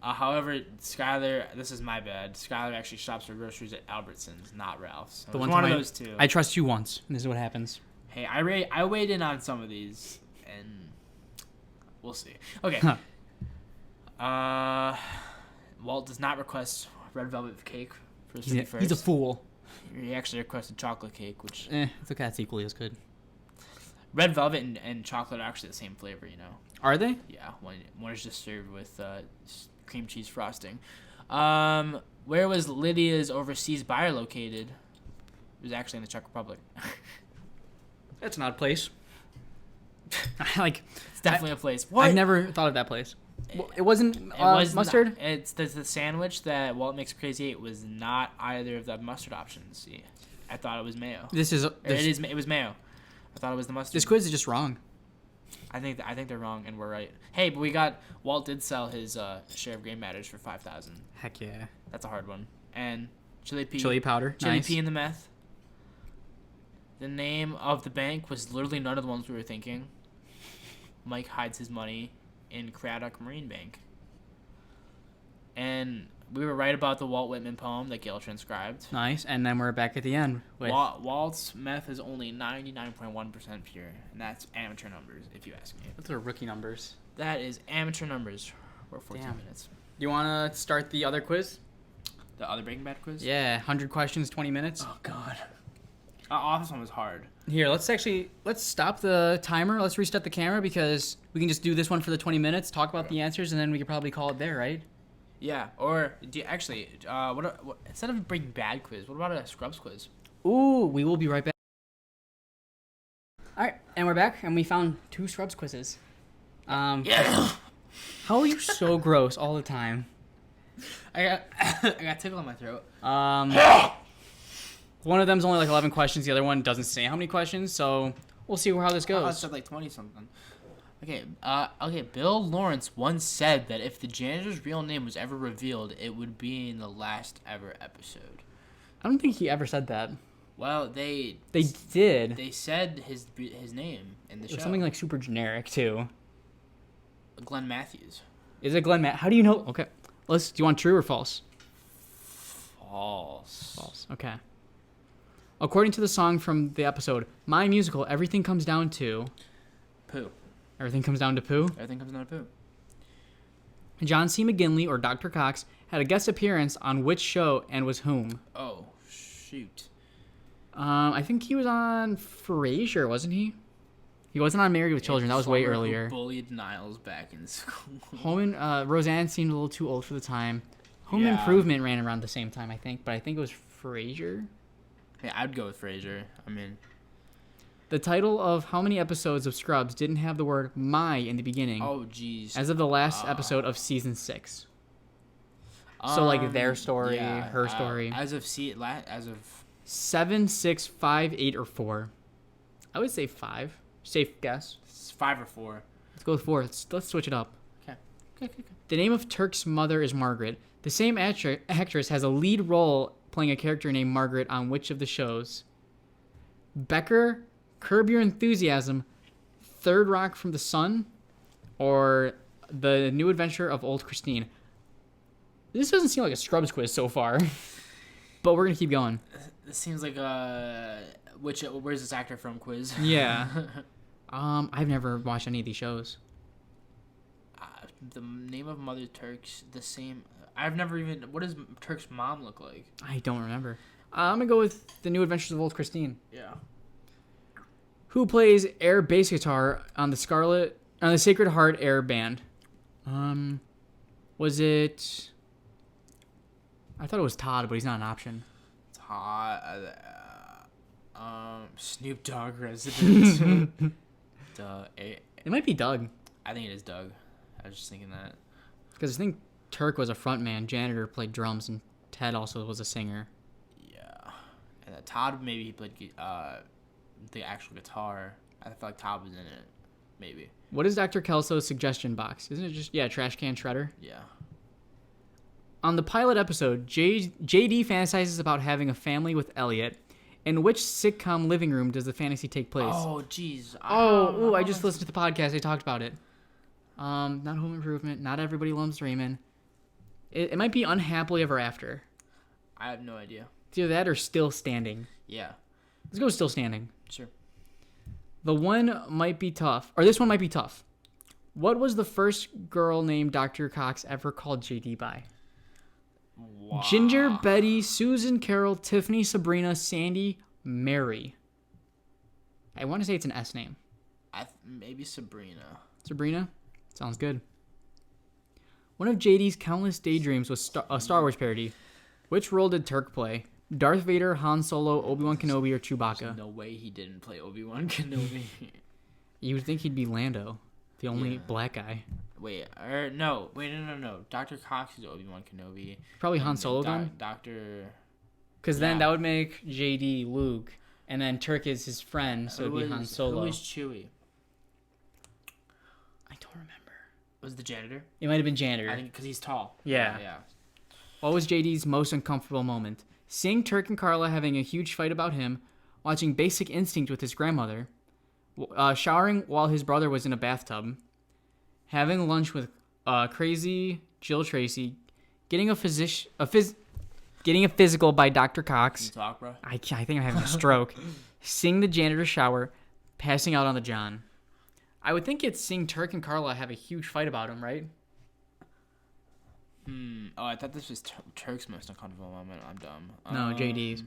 However, Skylar, this is my bad. Skylar actually shops for groceries at Albertsons, not Ralph's. So one of those two. I trust you once, and this is what happens. Hey, I weighed in on some of these, and we'll see. Okay. Walt does not request red velvet cake for his 51st. He's a fool. He actually requested chocolate cake, which... it's okay. That's equally as good. Red velvet and chocolate are actually the same flavor, you know. Are they? Yeah. One is just served with cream cheese frosting. Where was Lydia's overseas buyer located? It was actually in the Czech Republic. That's an odd place. It's definitely a place. What? I've never thought of that place. It wasn't mustard? It's the sandwich that Walt Makes Crazy Eight was not either of the mustard options. See, I thought it was mayo. It was mayo. I thought it was the mustard. This quiz is just wrong. I think they're wrong and we're right. Hey, but Walt did sell his share of Gray Matters for $5,000. Heck yeah. That's a hard one. And chili powder. Chili nice. pea in the meth. The name of the bank was literally none of the ones we were thinking. Mike hides his money in Craddock Marine Bank. And we were right about the Walt Whitman poem that Gale transcribed. Nice. And then we're back at the end. Walt's meth is only 99.1% pure. And that's amateur numbers, if you ask me. Those are rookie numbers. That is amateur numbers. We're 14 minutes. Do you want to start the other quiz? The other Breaking Bad quiz? Yeah, 100 questions, 20 minutes. Oh, God. This one was hard. Here, let's stop the timer. Let's restart the camera because we can just do this one for the 20 minutes, talk about the answers, and then we could probably call it there, right? Yeah, or what instead of a Breaking Bad quiz, what about a Scrubs quiz? Ooh, we will be right back. All right, and we're back, and we found 2 Scrubs quizzes. Yeah. How are you so gross all the time? I got tickle in my throat. one of them's only like 11 questions. The other one doesn't say how many questions. So we'll see how this I goes. said like 20 something. Okay. Bill Lawrence once said that if the janitor's real name was ever revealed, it would be in the last ever episode. I don't think he ever said that. Well, they did. They said his name in the show. Something like super generic too. Glenn Matthews. Is it Glenn How do you know? Okay. Do you want true or false? False. Okay. According to the song from the episode, My Musical, everything comes down to... Pooh. Everything comes down to poo? Everything comes down to poo. John C. McGinley, or Dr. Cox, had a guest appearance on which show and was whom? Oh, shoot. I think he was on Frasier, wasn't he? He wasn't on Married with Children. That was way earlier. Who bullied Niles back in school. Home Roseanne seemed a little too old for the time. Home Yeah. Improvement ran around the same time, I think, but I think it was Frasier. Yeah, I'd go with Frasier. I mean, The title of how many episodes of Scrubs didn't have the word "my" in the beginning? oh jeez. As of the last episode of season 6. So like their story, yeah, her story. As of 7, 6, 5, 8, or 4. I would say 5. Safe guess. 5 or 4. Let's go with 4. Let's switch it up. Okay. The name of Turk's mother is Margaret. The same actress has a lead role playing a character named Margaret on which of the shows? Becker, Curb Your Enthusiasm, Third Rock from the Sun, or The New Adventure of Old Christine? This doesn't seem like a Scrubs quiz so far, but we're going to keep going. This seems like where's this actor from quiz? Yeah. I've never watched any of these shows. The name of Mother Turk's the same. I've never even. What does Turk's mom look like? I don't remember. I'm going to go with The New Adventures of Old Christine. Yeah. Who plays air bass guitar on the Sacred Heart Air band? Was it? I thought it was Todd, but he's not an option. Todd. Snoop Dogg resident. It might be Doug. I think it is Doug. I was just thinking that. Because I think Turk was a frontman, Janitor played drums, and Ted also was a singer. Yeah. And Todd, maybe he played the actual guitar. I feel like Todd was in it. Maybe. What is Dr. Kelso's suggestion box? Isn't it just, trash can shredder? Yeah. On the pilot episode, JD fantasizes about having a family with Elliot. In which sitcom living room does the fantasy take place? Oh, jeez. I just listened to the podcast. They talked about it. Not Home Improvement. Not Everybody Loves Raymond. It might be Unhappily Ever After. I have no idea. It's either that or Still Standing. Yeah. Let's go with Still Standing. Sure. This one might be tough. What was the first girl named Dr. Cox ever called JD by? Wow. Ginger, Betty, Susan, Carol, Tiffany, Sabrina, Sandy, Mary. I want to say it's an S name. Maybe Sabrina. Sabrina? Sounds good. One of JD's countless daydreams was a Star Wars parody. Which role did Turk play? Darth Vader, Han Solo, Obi-Wan Kenobi, or Chewbacca? There's no way he didn't play Obi-Wan Kenobi. You would think he'd be Lando, the only black guy. No. Dr. Cox is Obi-Wan Kenobi. Probably Han Solo then? Because then that would make JD Luke, and then Turk is his friend, so it would be Han Solo. Who was Chewie? I don't remember. Was the janitor? It might have been Janitor. I think because he's tall. Yeah. What was JD's most uncomfortable moment? Seeing Turk and Carla having a huge fight about him, watching Basic Instinct with his grandmother, showering while his brother was in a bathtub, having lunch with crazy Jill Tracy, getting a physical by Dr. Cox. Can you talk, bro? I think I'm having a stroke. Seeing the janitor shower, passing out on the John. I would think it's seeing Turk and Carla have a huge fight about him, right? Oh, I thought this was Turk's most uncomfortable moment. I'm dumb. No, JD's.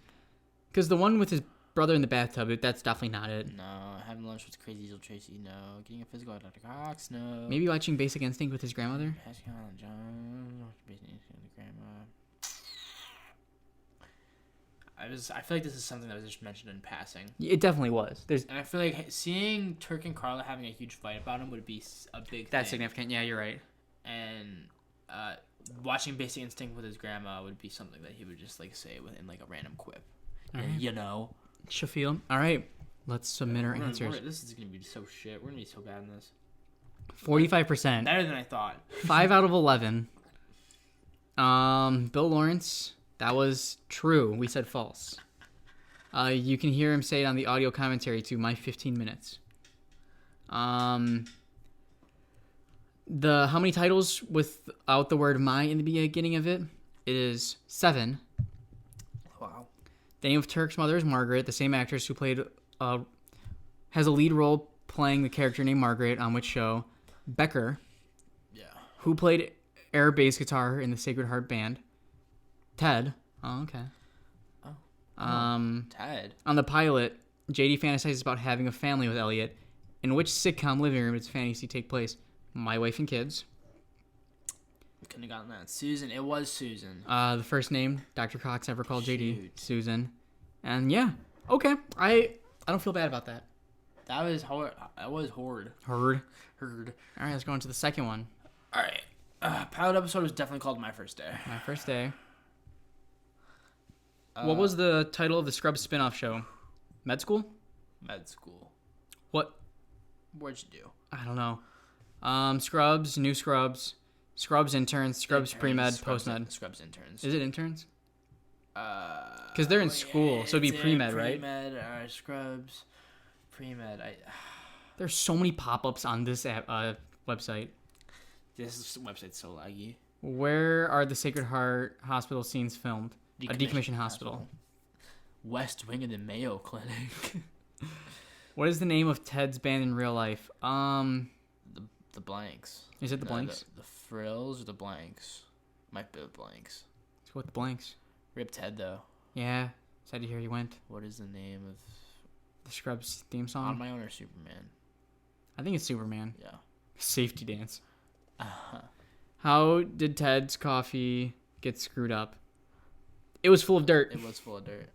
Because the one with his brother in the bathtub, that's definitely not it. No, having lunch with crazy Jill Tracy. No, getting a physical at Dr. Cox. No. Maybe watching Basic Instinct with his grandmother. Passing out on John. Basic Instinct with grandma. I feel like this is something that was just mentioned in passing. It definitely was. And I feel like seeing Turk and Carla having a huge fight about him would be a big thing. That's significant. Yeah, you're right. And watching Basic Instinct with his grandma would be something that he would just like say within like a random quip. All right. You know. Shafiel. All right. Let's submit our answers. This is gonna be so shit. We're gonna be so bad in this. 45%. Better than I thought. 5 out of 11. Bill Lawrence. That was true. We said false. You can hear him say it on the audio commentary to My 15 Minutes. How many titles without the word my in the beginning of it? It is 7. Wow. The name of Turk's mother is Margaret, the same actress who played has a lead role playing the character named Margaret on which show? Becker. Yeah. Who played air bass guitar in the Sacred Heart Band? Ted. Oh, okay. Ted. On the pilot, JD fantasizes about having a family with Elliot. In which sitcom living room does fantasy take place? My Wife and Kids. We couldn't have gotten that. Susan. It was Susan. The first name Dr. Cox ever called JD. Shoot. Susan. And yeah. Okay. I don't feel bad about that. That was hard. That was horde. Heard. All Alright, let's go on to the second one. right. Pilot episode was definitely called My First Day. My First Day. What was the title of the Scrubs spin-off show? Med School? Med school. What? What'd you do? I don't know. Scrubs, New Scrubs, Scrubs Interns, Scrubs Pre-Med, Post-Med. Scrubs interns. Is it interns? Because they're in school, so it'd be it's Pre-Med, right? Pre-Med, Scrubs, Pre-Med. There's so many pop-ups on this website. This website's so laggy. Where are the Sacred Heart Hospital scenes filmed? A decommissioned hospital. West Wing of the Mayo Clinic. What is the name of Ted's band in real life? The Blanks. Is it the Blanks? The Frills or the Blanks? Might be the Blanks. Let's go with the Blanks. Rip Ted though. Yeah, sad to hear he went. What is the name of The Scrubs theme On song? My Own or Superman? I think it's Superman. Yeah. Safety dance. Uh-huh. How did Ted's coffee get screwed up? It was full of dirt. It was full of dirt.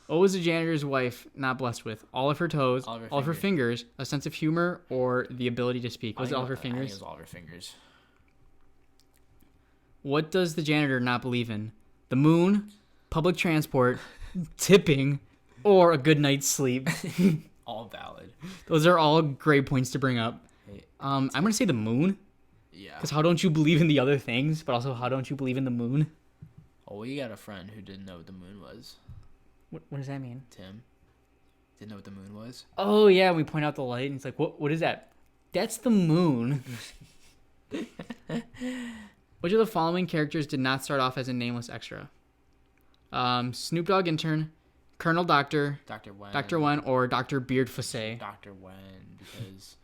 What was the janitor's wife not blessed with? All of her toes, All of her all of her fingers, a sense of humor, or the ability to speak? Was it all of her I think fingers? it was all of her fingers. What does the janitor not believe in? The moon, public transport, tipping, or a good night's sleep? All valid. Those are all great points to bring up. Hey, I'm going to say the moon. yeah. Because how don't you believe in the other things, but also how don't you believe in the moon? Oh, we got a friend who didn't know what the moon was. What does that mean? Tim. Didn't know what the moon was. Oh, yeah, we point out the light, and it's like, what is that? That's the moon. Which of the following characters did not start off as a nameless extra? Snoop Dogg intern, Colonel Doctor, Dr. Wen. Dr. Wen, or Dr. Beard Fossé? Dr. Wen, because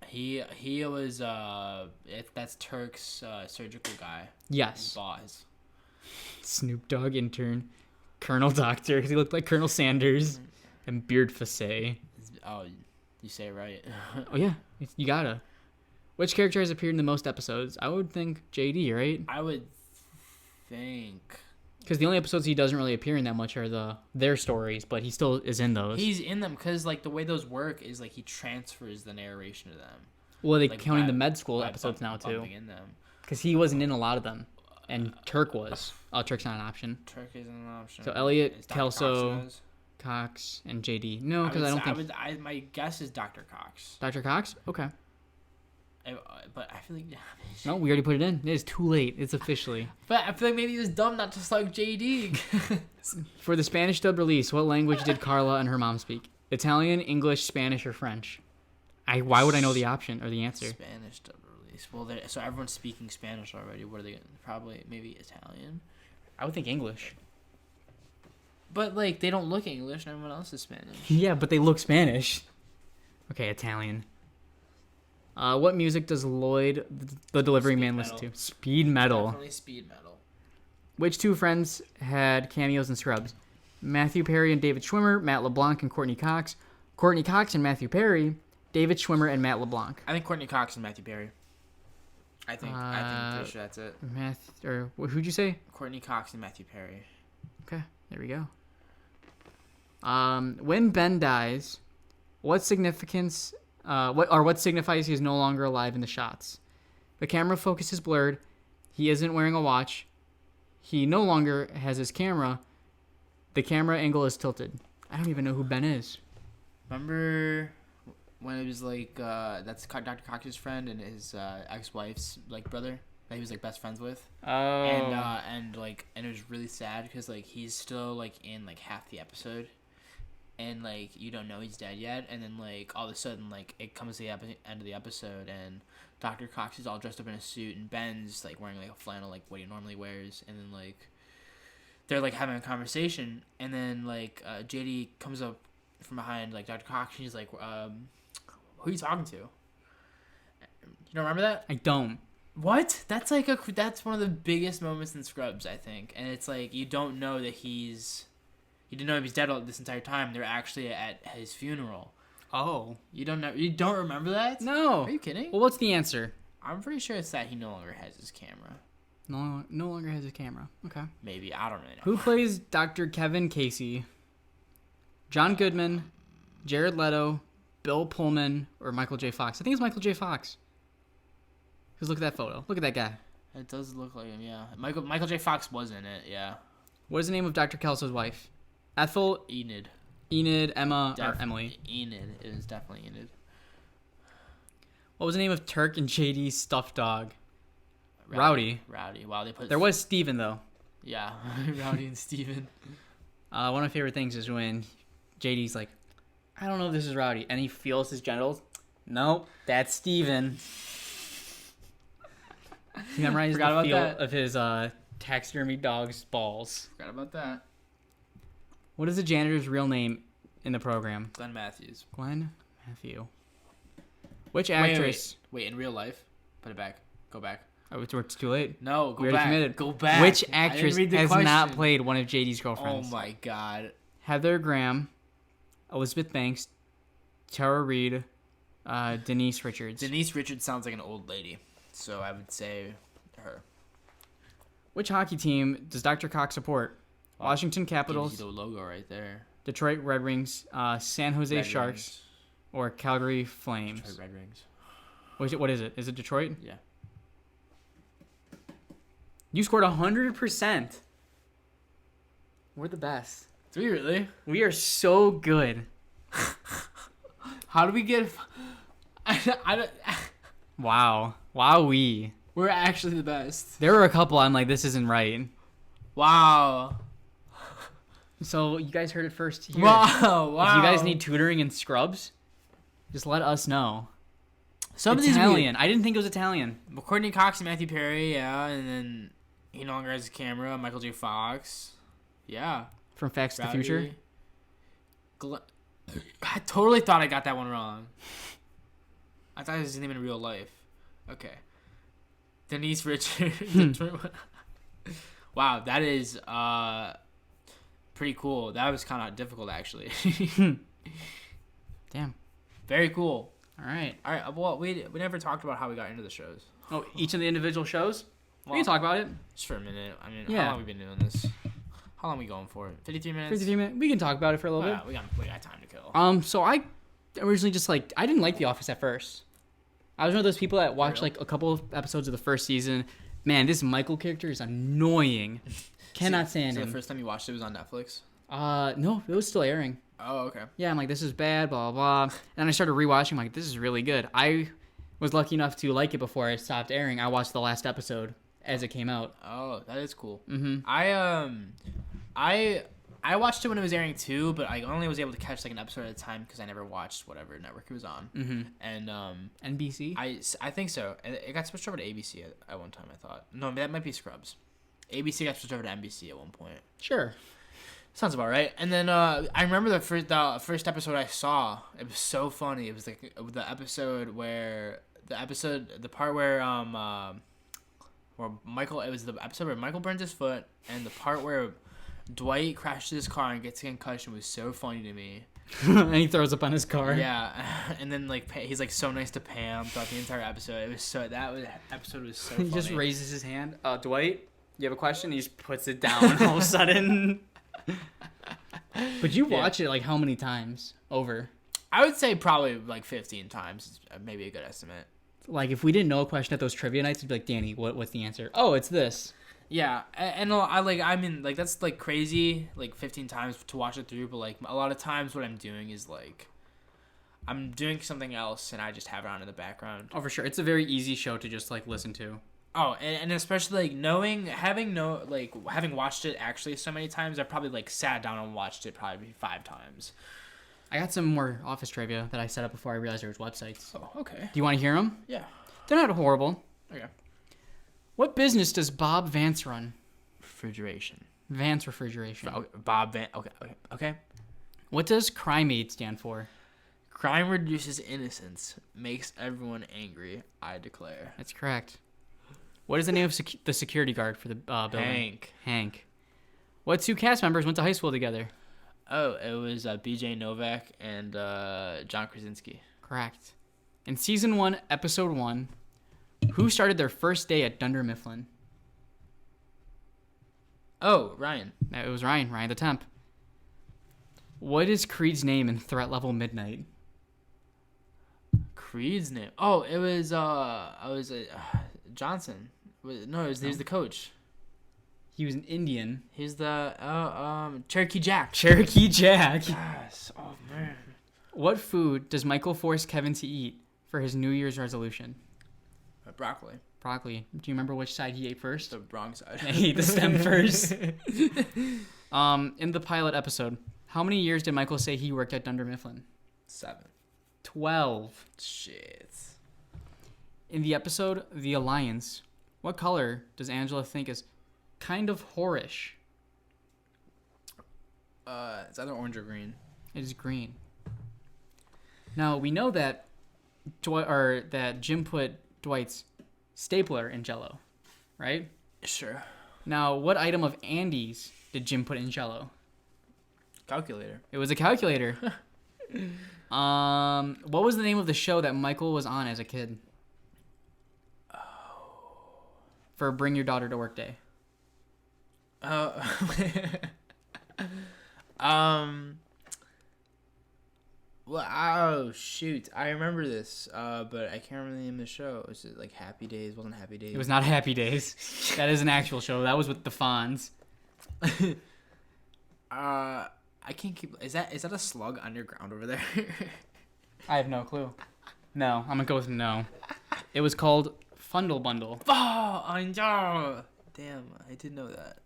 he was that's Turk's surgical guy. His Yes. boss. Snoop Dogg intern, Colonel Doctor, because he looked like Colonel Sanders, and Beard Fossé. Oh, you say it right. Oh, yeah, you gotta. Which character has appeared in the most episodes? I would think JD, right? I would think Because the only episodes he doesn't really appear in that much are their stories, but he still is in those. he's in them because like the way those work is like he transfers the narration to them. Well, they Like, counting the by- med school by episodes now too, bumping in them. because he wasn't in a lot of them, and Turk was. Oh, Turk's not an option. Turk isn't an option. So Elliot, Is Dr. Kelso, Cox is? Cox, and JD. No, because I don't think my guess is Dr. Cox. Dr. Cox. Okay. But I feel like No, we already put it in. It is too late. It's officially. But I feel like maybe he was dumb, not just like JD. For the Spanish dub release, what language did Carla and her mom speak? Italian, English, Spanish, or French? Why would I know the option or the answer? Spanish dub release. Well, so everyone's speaking Spanish already. What are they? Probably maybe Italian. I would think English. But like they don't look English, and everyone else is Spanish. Yeah, but they look Spanish. Okay, Italian. What music does Lloyd, the delivery man, listen to? Speed metal. Definitely speed metal. Which two friends had cameos in Scrubs? Matthew Perry and David Schwimmer, Matt LeBlanc and Courtney Cox. Courtney Cox and Matthew Perry, David Schwimmer and Matt LeBlanc. I think Courtney Cox and Matthew Perry. I think I'm pretty sure that's it. Who'd you say? Courtney Cox and Matthew Perry. Okay, there we go. When Ben dies, what signifies he is no longer alive in the shots? The camera focus is blurred. He isn't wearing a watch. He no longer has his camera. The camera angle is tilted. I don't even know who Ben is. Remember when it was like that's Dr. Cox's friend and his ex-wife's like brother that he was like best friends with. Oh. And it was really sad because like he's still like in like half the episode, and like you don't know he's dead yet, and then like all of a sudden like it comes to the end of the episode and Dr. Cox is all dressed up in a suit and Ben's like wearing like a flannel like what he normally wears, and then like they're like having a conversation, and then like JD comes up from behind like Dr. Cox and he's like, who are you talking to? You don't remember that? I don't. What? That's like that's one of the biggest moments in Scrubs, I think. And it's like you don't know that you didn't know he was dead all this entire time. They're actually at his funeral. Oh. You don't know? You don't remember that? No. Are you kidding? Well, what's the answer? I'm pretty sure it's that he no longer has his camera. No longer has a camera. Okay. Maybe, I don't really know. Who plays Dr. Kevin Casey? John Goodman, Jared Leto, Bill Pullman, or Michael J. Fox? I think it's Michael J. Fox. Because look at that photo. Look at that guy. It does look like him, yeah. Michael J. Fox was in it, yeah. What is the name of Dr. Kelso's wife? Ethel, Enid, Emma, or Emily? Enid. It is definitely Enid. What was the name of Turk and JD's stuffed dog? Rowdy. Wow, they put... There was Steven, though. Yeah, Rowdy and Steven. One of my favorite things is when JD's like, I don't know if this is Rowdy. And he feels his genitals. Nope, that's Steven. He memorized the feel of his taxidermy dog's balls. Forgot about that. What is the janitor's real name in the program? Glenn Matthews. Glenn Matthew. Which actress? Wait, in real life? Put it back. Go back. Oh, it's too late. No, go we back. Committed. Go back. Which actress has question. not played one of JD's girlfriends? Oh my god. Heather Graham, Elizabeth Banks, Tara Reid, Denise Richards. Denise Richards sounds like an old lady, so I would say her. Which hockey team does Dr. Cox support? Washington Capitals. Gives you the logo right there. Detroit Red Wings, San Jose Red Sharks, Wings. Or Calgary Flames. Detroit Red Wings. What is it? Is it Detroit? Yeah. You scored 100%. We're the best. Do we really? We are so good. How do we get... I don't... Wow. Wowee. We're actually the best. There were a couple I'm like, this isn't right. Wow. So you guys heard it first here. Wow. If you guys need tutoring in Scrubs, just let us know. Some Italian. of these I didn't think it was Italian. Courtney Cox and Matthew Perry, yeah, and then he no longer has a camera. Michael J. Fox, yeah. From Facts to the Rowdy. Future. I totally thought I got that one wrong. I thought it was his name in real life. Okay. Denise Richards. Wow, that is pretty cool. That was kind of difficult, actually. Damn. Very cool. All right. Well, we never talked about how we got into the shows. Oh, each of the individual shows? Well, We can talk about it. Just for a minute. I mean, Yeah. how long have we been doing this? How long are we going for? 53 minutes? 53 minutes. We can talk about it for a little We got time to kill. bit. So I originally just I didn't like The Office at first. I was one of those people that watched Really? like a couple of episodes of the first season. Man, this Michael character is annoying. Cannot stand So him. the first time you watched it was on Netflix? No, it was still airing. Oh, okay. Yeah, I'm like, this is bad, blah, blah, blah. And I started rewatching, I'm like, this is really good. I was lucky enough to like it before it stopped airing. I watched the last episode as it came out. Oh, that is cool. Mm-hmm. I watched it when it was airing too, but I only was able to catch like an episode at a time because I never watched whatever network it was on. Mm-hmm. And NBC? I think so. And it got switched over to ABC at one time. I thought no, that might be Scrubs. ABC got switched over to NBC at one point. Sure. Sounds about right. And then I remember the first episode I saw. It was so funny. It was like the episode where the part where Michael. It was the episode where Michael burns his foot, and the part where Dwight crashes his car and gets a concussion was so funny to me. And he throws up on his car. Yeah, and then like he's like so nice to Pam throughout the entire episode. Episode was so funny. He just raises his hand. Dwight, you have a question? He just puts it down all of a sudden. But you watch it like how many times over? I would say probably like 15 times. Maybe a good estimate. Like if we didn't know a question at those trivia nights, we'd be like, Danny, what's the answer? Oh, it's this. Yeah, and I mean, like, that's, like, crazy, like, 15 times to watch it through, but, like, a lot of times what I'm doing is, like, I'm doing something else, and I just have it on in the background. Oh, for sure. It's a very easy show to just, like, listen to. Oh, and especially, like, having watched it actually so many times, I've probably, like, sat down and watched it probably 5 times. I got some more office trivia that I set up before I realized there was websites. Oh, okay. Do you want to hear them? Yeah. They're not horrible. Okay. What business does Bob Vance run? Refrigeration. Vance Refrigeration. Okay, Bob Van. Okay. What does Crime Aid stand for? Crime reduces innocence, makes everyone angry, I declare. That's correct. What is the name of the security guard for the building? Hank. What 2 cast members went to high school together? Oh, it was B.J. Novak and John Krasinski. Correct. In season 1, episode 1, who started their first day at Dunder Mifflin? Oh, Ryan. It was Ryan the temp. What is Creed's name in Threat Level Midnight? Creed's name. Oh, it was Johnson. He was the coach. He was an Indian. He's the Cherokee Jack. Cherokee Jack. Yes. Oh man. What food does Michael force Kevin to eat for his New Year's resolution? Broccoli. Broccoli. Do you remember which side he ate first? The wrong side. He ate the stem first. In the pilot episode, how many years did Michael say he worked at Dunder Mifflin? 7. 12. Shit. In the episode The Alliance, what color does Angela think is kind of whorish? It's either orange or green. It is green. Now we know that Jim put Dwight's stapler in Jell-O, right? Sure. Now, what item of Andy's did Jim put in Jell-O? Calculator. It was a calculator. What was the name of the show that Michael was on as a kid? For Bring Your Daughter to Work Day. Well, oh shoot, I remember this, but I can't remember the name of the show. Was it like Happy Days? Wasn't Happy Days? It was not Happy Days. That is an actual show. That was with the Fonz. I can't keep. Is that a slug underground over there? I have no clue. No, I'm gonna go with no. It was called Fundle Bundle. Oh, I know. Damn, I didn't know that.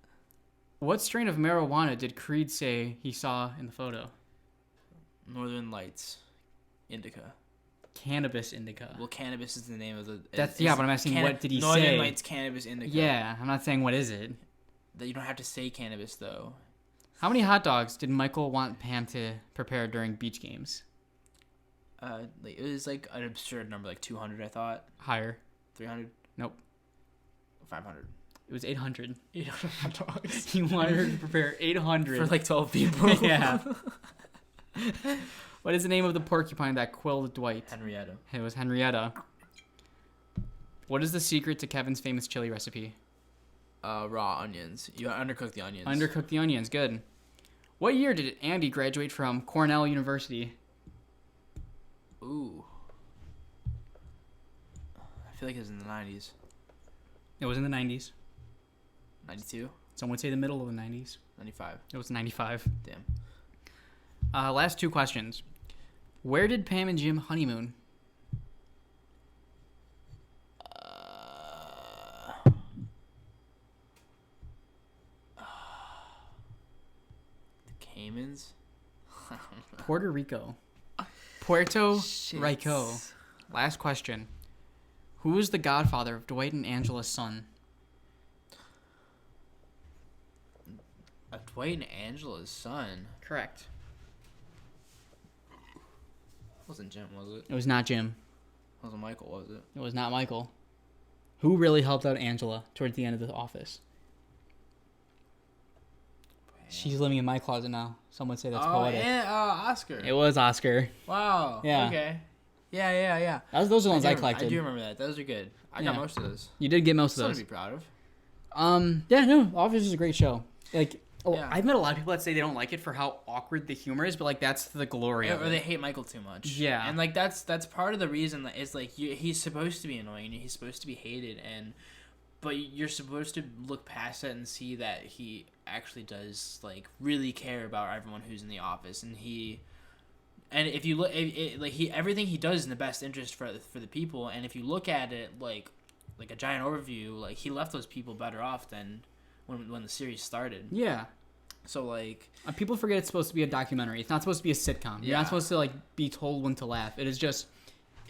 What strain of marijuana did Creed say he saw in the photo? Northern Lights, indica. Cannabis indica. Well, cannabis is the name of the. But I'm asking what did he say? Northern Lights cannabis indica. Yeah, I'm not saying what is it. That you don't have to say cannabis though. How many hot dogs did Michael want Pam to prepare during beach games? It was like an absurd number, like 200. I thought. Higher. 300. Nope. 500. It was 800. 800 hot dogs. He wanted her to prepare 800 for like 12 people. Yeah. What is the name of the porcupine that quilled Dwight? Henrietta. It was Henrietta. What is the secret to Kevin's famous chili recipe? Raw onions. You undercook the onions. Undercook the onions. Good. What year did Andy graduate from Cornell University? Ooh. I feel like it was in the 90s. It was in the 90s. 92? Some would say the middle of the 90s. 95. It was 95. Damn. Last 2 questions. Where did Pam and Jim honeymoon? The Caymans? Puerto Rico. Puerto Shit. Rico. Last question. Who is the godfather of Dwight and Angela's son? Dwight and Angela's son? Correct. Wasn't Jim, was it? It was not Jim. Wasn't Michael, was it? It was not Michael. Who really helped out Angela towards the end of the office? She's living in my closet now. Some would say that's poetic. And Oscar. It was Oscar. Wow. Yeah. Okay. Yeah. Those are the ones I collected. I do remember that. Those are good. I got most of those. You did get most of Something those. to be proud of. Yeah, no, Office is a great show. Like, Yeah. I've met a lot of people that say they don't like it for how awkward the humor is, but like that's the glory of it. Or they hate Michael too much. Yeah. And like that's part of the reason that it's like he's supposed to be annoying and he's supposed to be hated, and but you're supposed to look past that and see that he actually does like really care about everyone who's in the office, and if you look, everything he does is in the best interest for the people, and if you look at it like a giant overview, like he left those people better off than when the series started. Yeah. So like people forget it's supposed to be a documentary. It's not supposed to be a sitcom. You're not supposed to like be told when to laugh. It is just,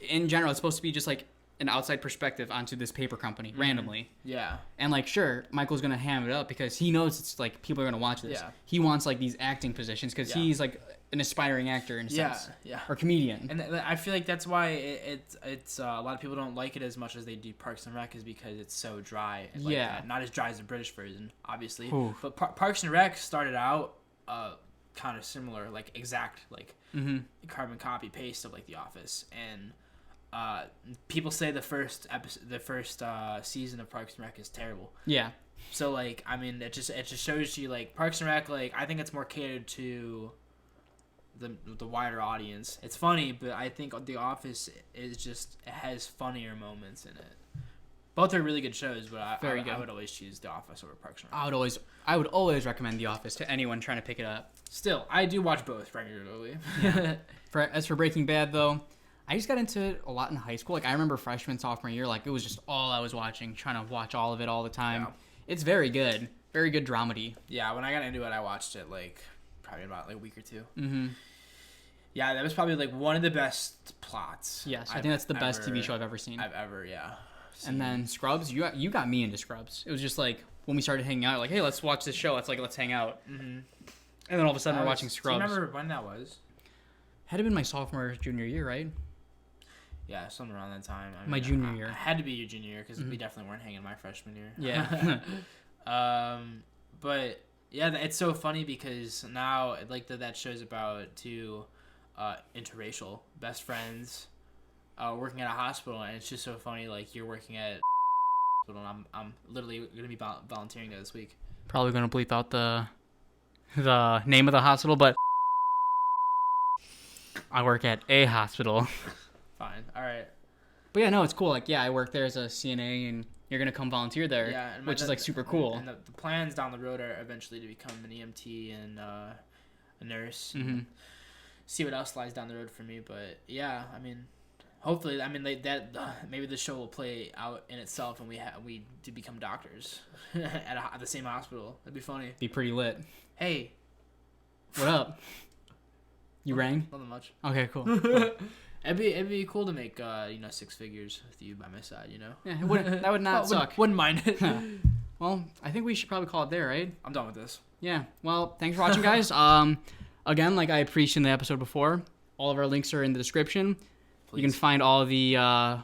in general, it's supposed to be just like an outside perspective onto this paper company randomly. Yeah. And like, sure, Michael's gonna ham it up because he knows it's like people are gonna watch this. Yeah. He wants like these acting positions because he's like an aspiring actor in a sense. Yeah. Or comedian. And I feel like that's why it's a lot of people don't like it as much as they do Parks and Rec, is because it's so dry. And like that. Not as dry as the British version, obviously. Oof. But Parks and Rec started out kind of similar, like exact, like carbon copy paste of like The Office. And people say the first season of Parks and Rec is terrible. Yeah. So like, I mean, it just shows you like Parks and Rec. Like, I think it's more catered to the wider audience. It's funny, but I think The Office is just, it has funnier moments in it. Both are really good shows, but I would always choose The Office over Parks and Rec. I would always recommend The Office to anyone trying to pick it up. Still, I do watch both regularly. Yeah. As for Breaking Bad, though, I just got into it a lot in high school. Like, I remember freshman, sophomore year, like, it was just all I was watching, trying to watch all of it all the time. Yeah. It's very good. Very good dramedy. Yeah, when I got into it, I watched it, like, probably about, like, a week or two. Mm-hmm. Yeah, that was probably, like, one of the best plots. Yes, I think that's the best TV show I've ever seen. Seen. And then Scrubs, you got me into Scrubs. It was just, like, when we started hanging out, like, hey, let's watch this show. Let's hang out. Mm-hmm. And then all of a sudden we're watching Scrubs. Do you remember when that was? Had to been my sophomore, junior year, right? Yeah, something around that time. I mean, my junior year. It had to be your junior year because we definitely weren't hanging my freshman year. Yeah. But yeah, it's so funny because now like that show's about two interracial best friends working at a hospital, and it's just so funny. Like, you're working at a hospital, and I'm literally gonna be volunteering there this week. Probably gonna bleep out the name of the hospital, but I work at a hospital. Fine. All right. But yeah, no, it's cool. Like, yeah, I work there as a CNA, and you're going to come volunteer there, which is, like, super cool. And the plans down the road are eventually to become an EMT and a nurse. Mm-hmm. See what else lies down the road for me. But, yeah, I mean, hopefully, maybe the show will play out in itself, and we do become doctors at the same hospital. That'd be funny. Be pretty lit. Hey. What up? You rang? Nothing much. Okay, cool. It'd be cool to make 6 figures with you by my side, you know. Yeah, that would not suck. Wouldn't mind it. Well, I think we should probably call it there, right? I'm done with this. Yeah. Well, thanks for watching, guys. Again, like I preached in the episode before, all of our links are in the description. Please. You can find all the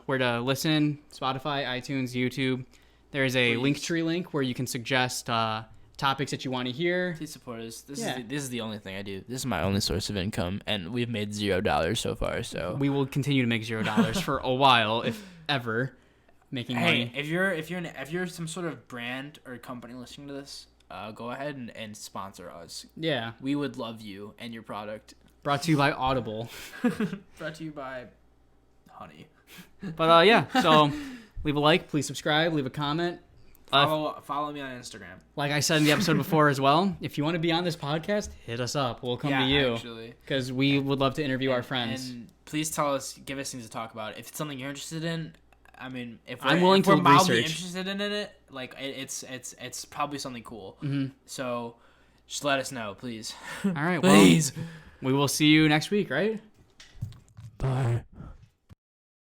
where to listen: Spotify, iTunes, YouTube. There's a Linktree link where you can suggest topics that you want to hear. Please support us. This is the only thing I do. This is my only source of income, and we've made $0 so far. So we will continue to make $0 for a while, if ever, making money. If you're some sort of brand or company listening to this, go ahead and sponsor us. Yeah, we would love you and your product. Brought to you by Audible. Brought to you by Honey. But yeah, so leave a like, please subscribe, leave a comment. Follow me on Instagram. Like I said in the episode before as well, if you want to be on this podcast, hit us up. We'll come to you. Because we would love to interview our friends. And please give us things to talk about. If it's something you're interested in, I mean, if I'm willing to mildly research. interested in it, like it's probably something cool. Mm-hmm. So just let us know, please. All right, well, please. We will see you next week, right?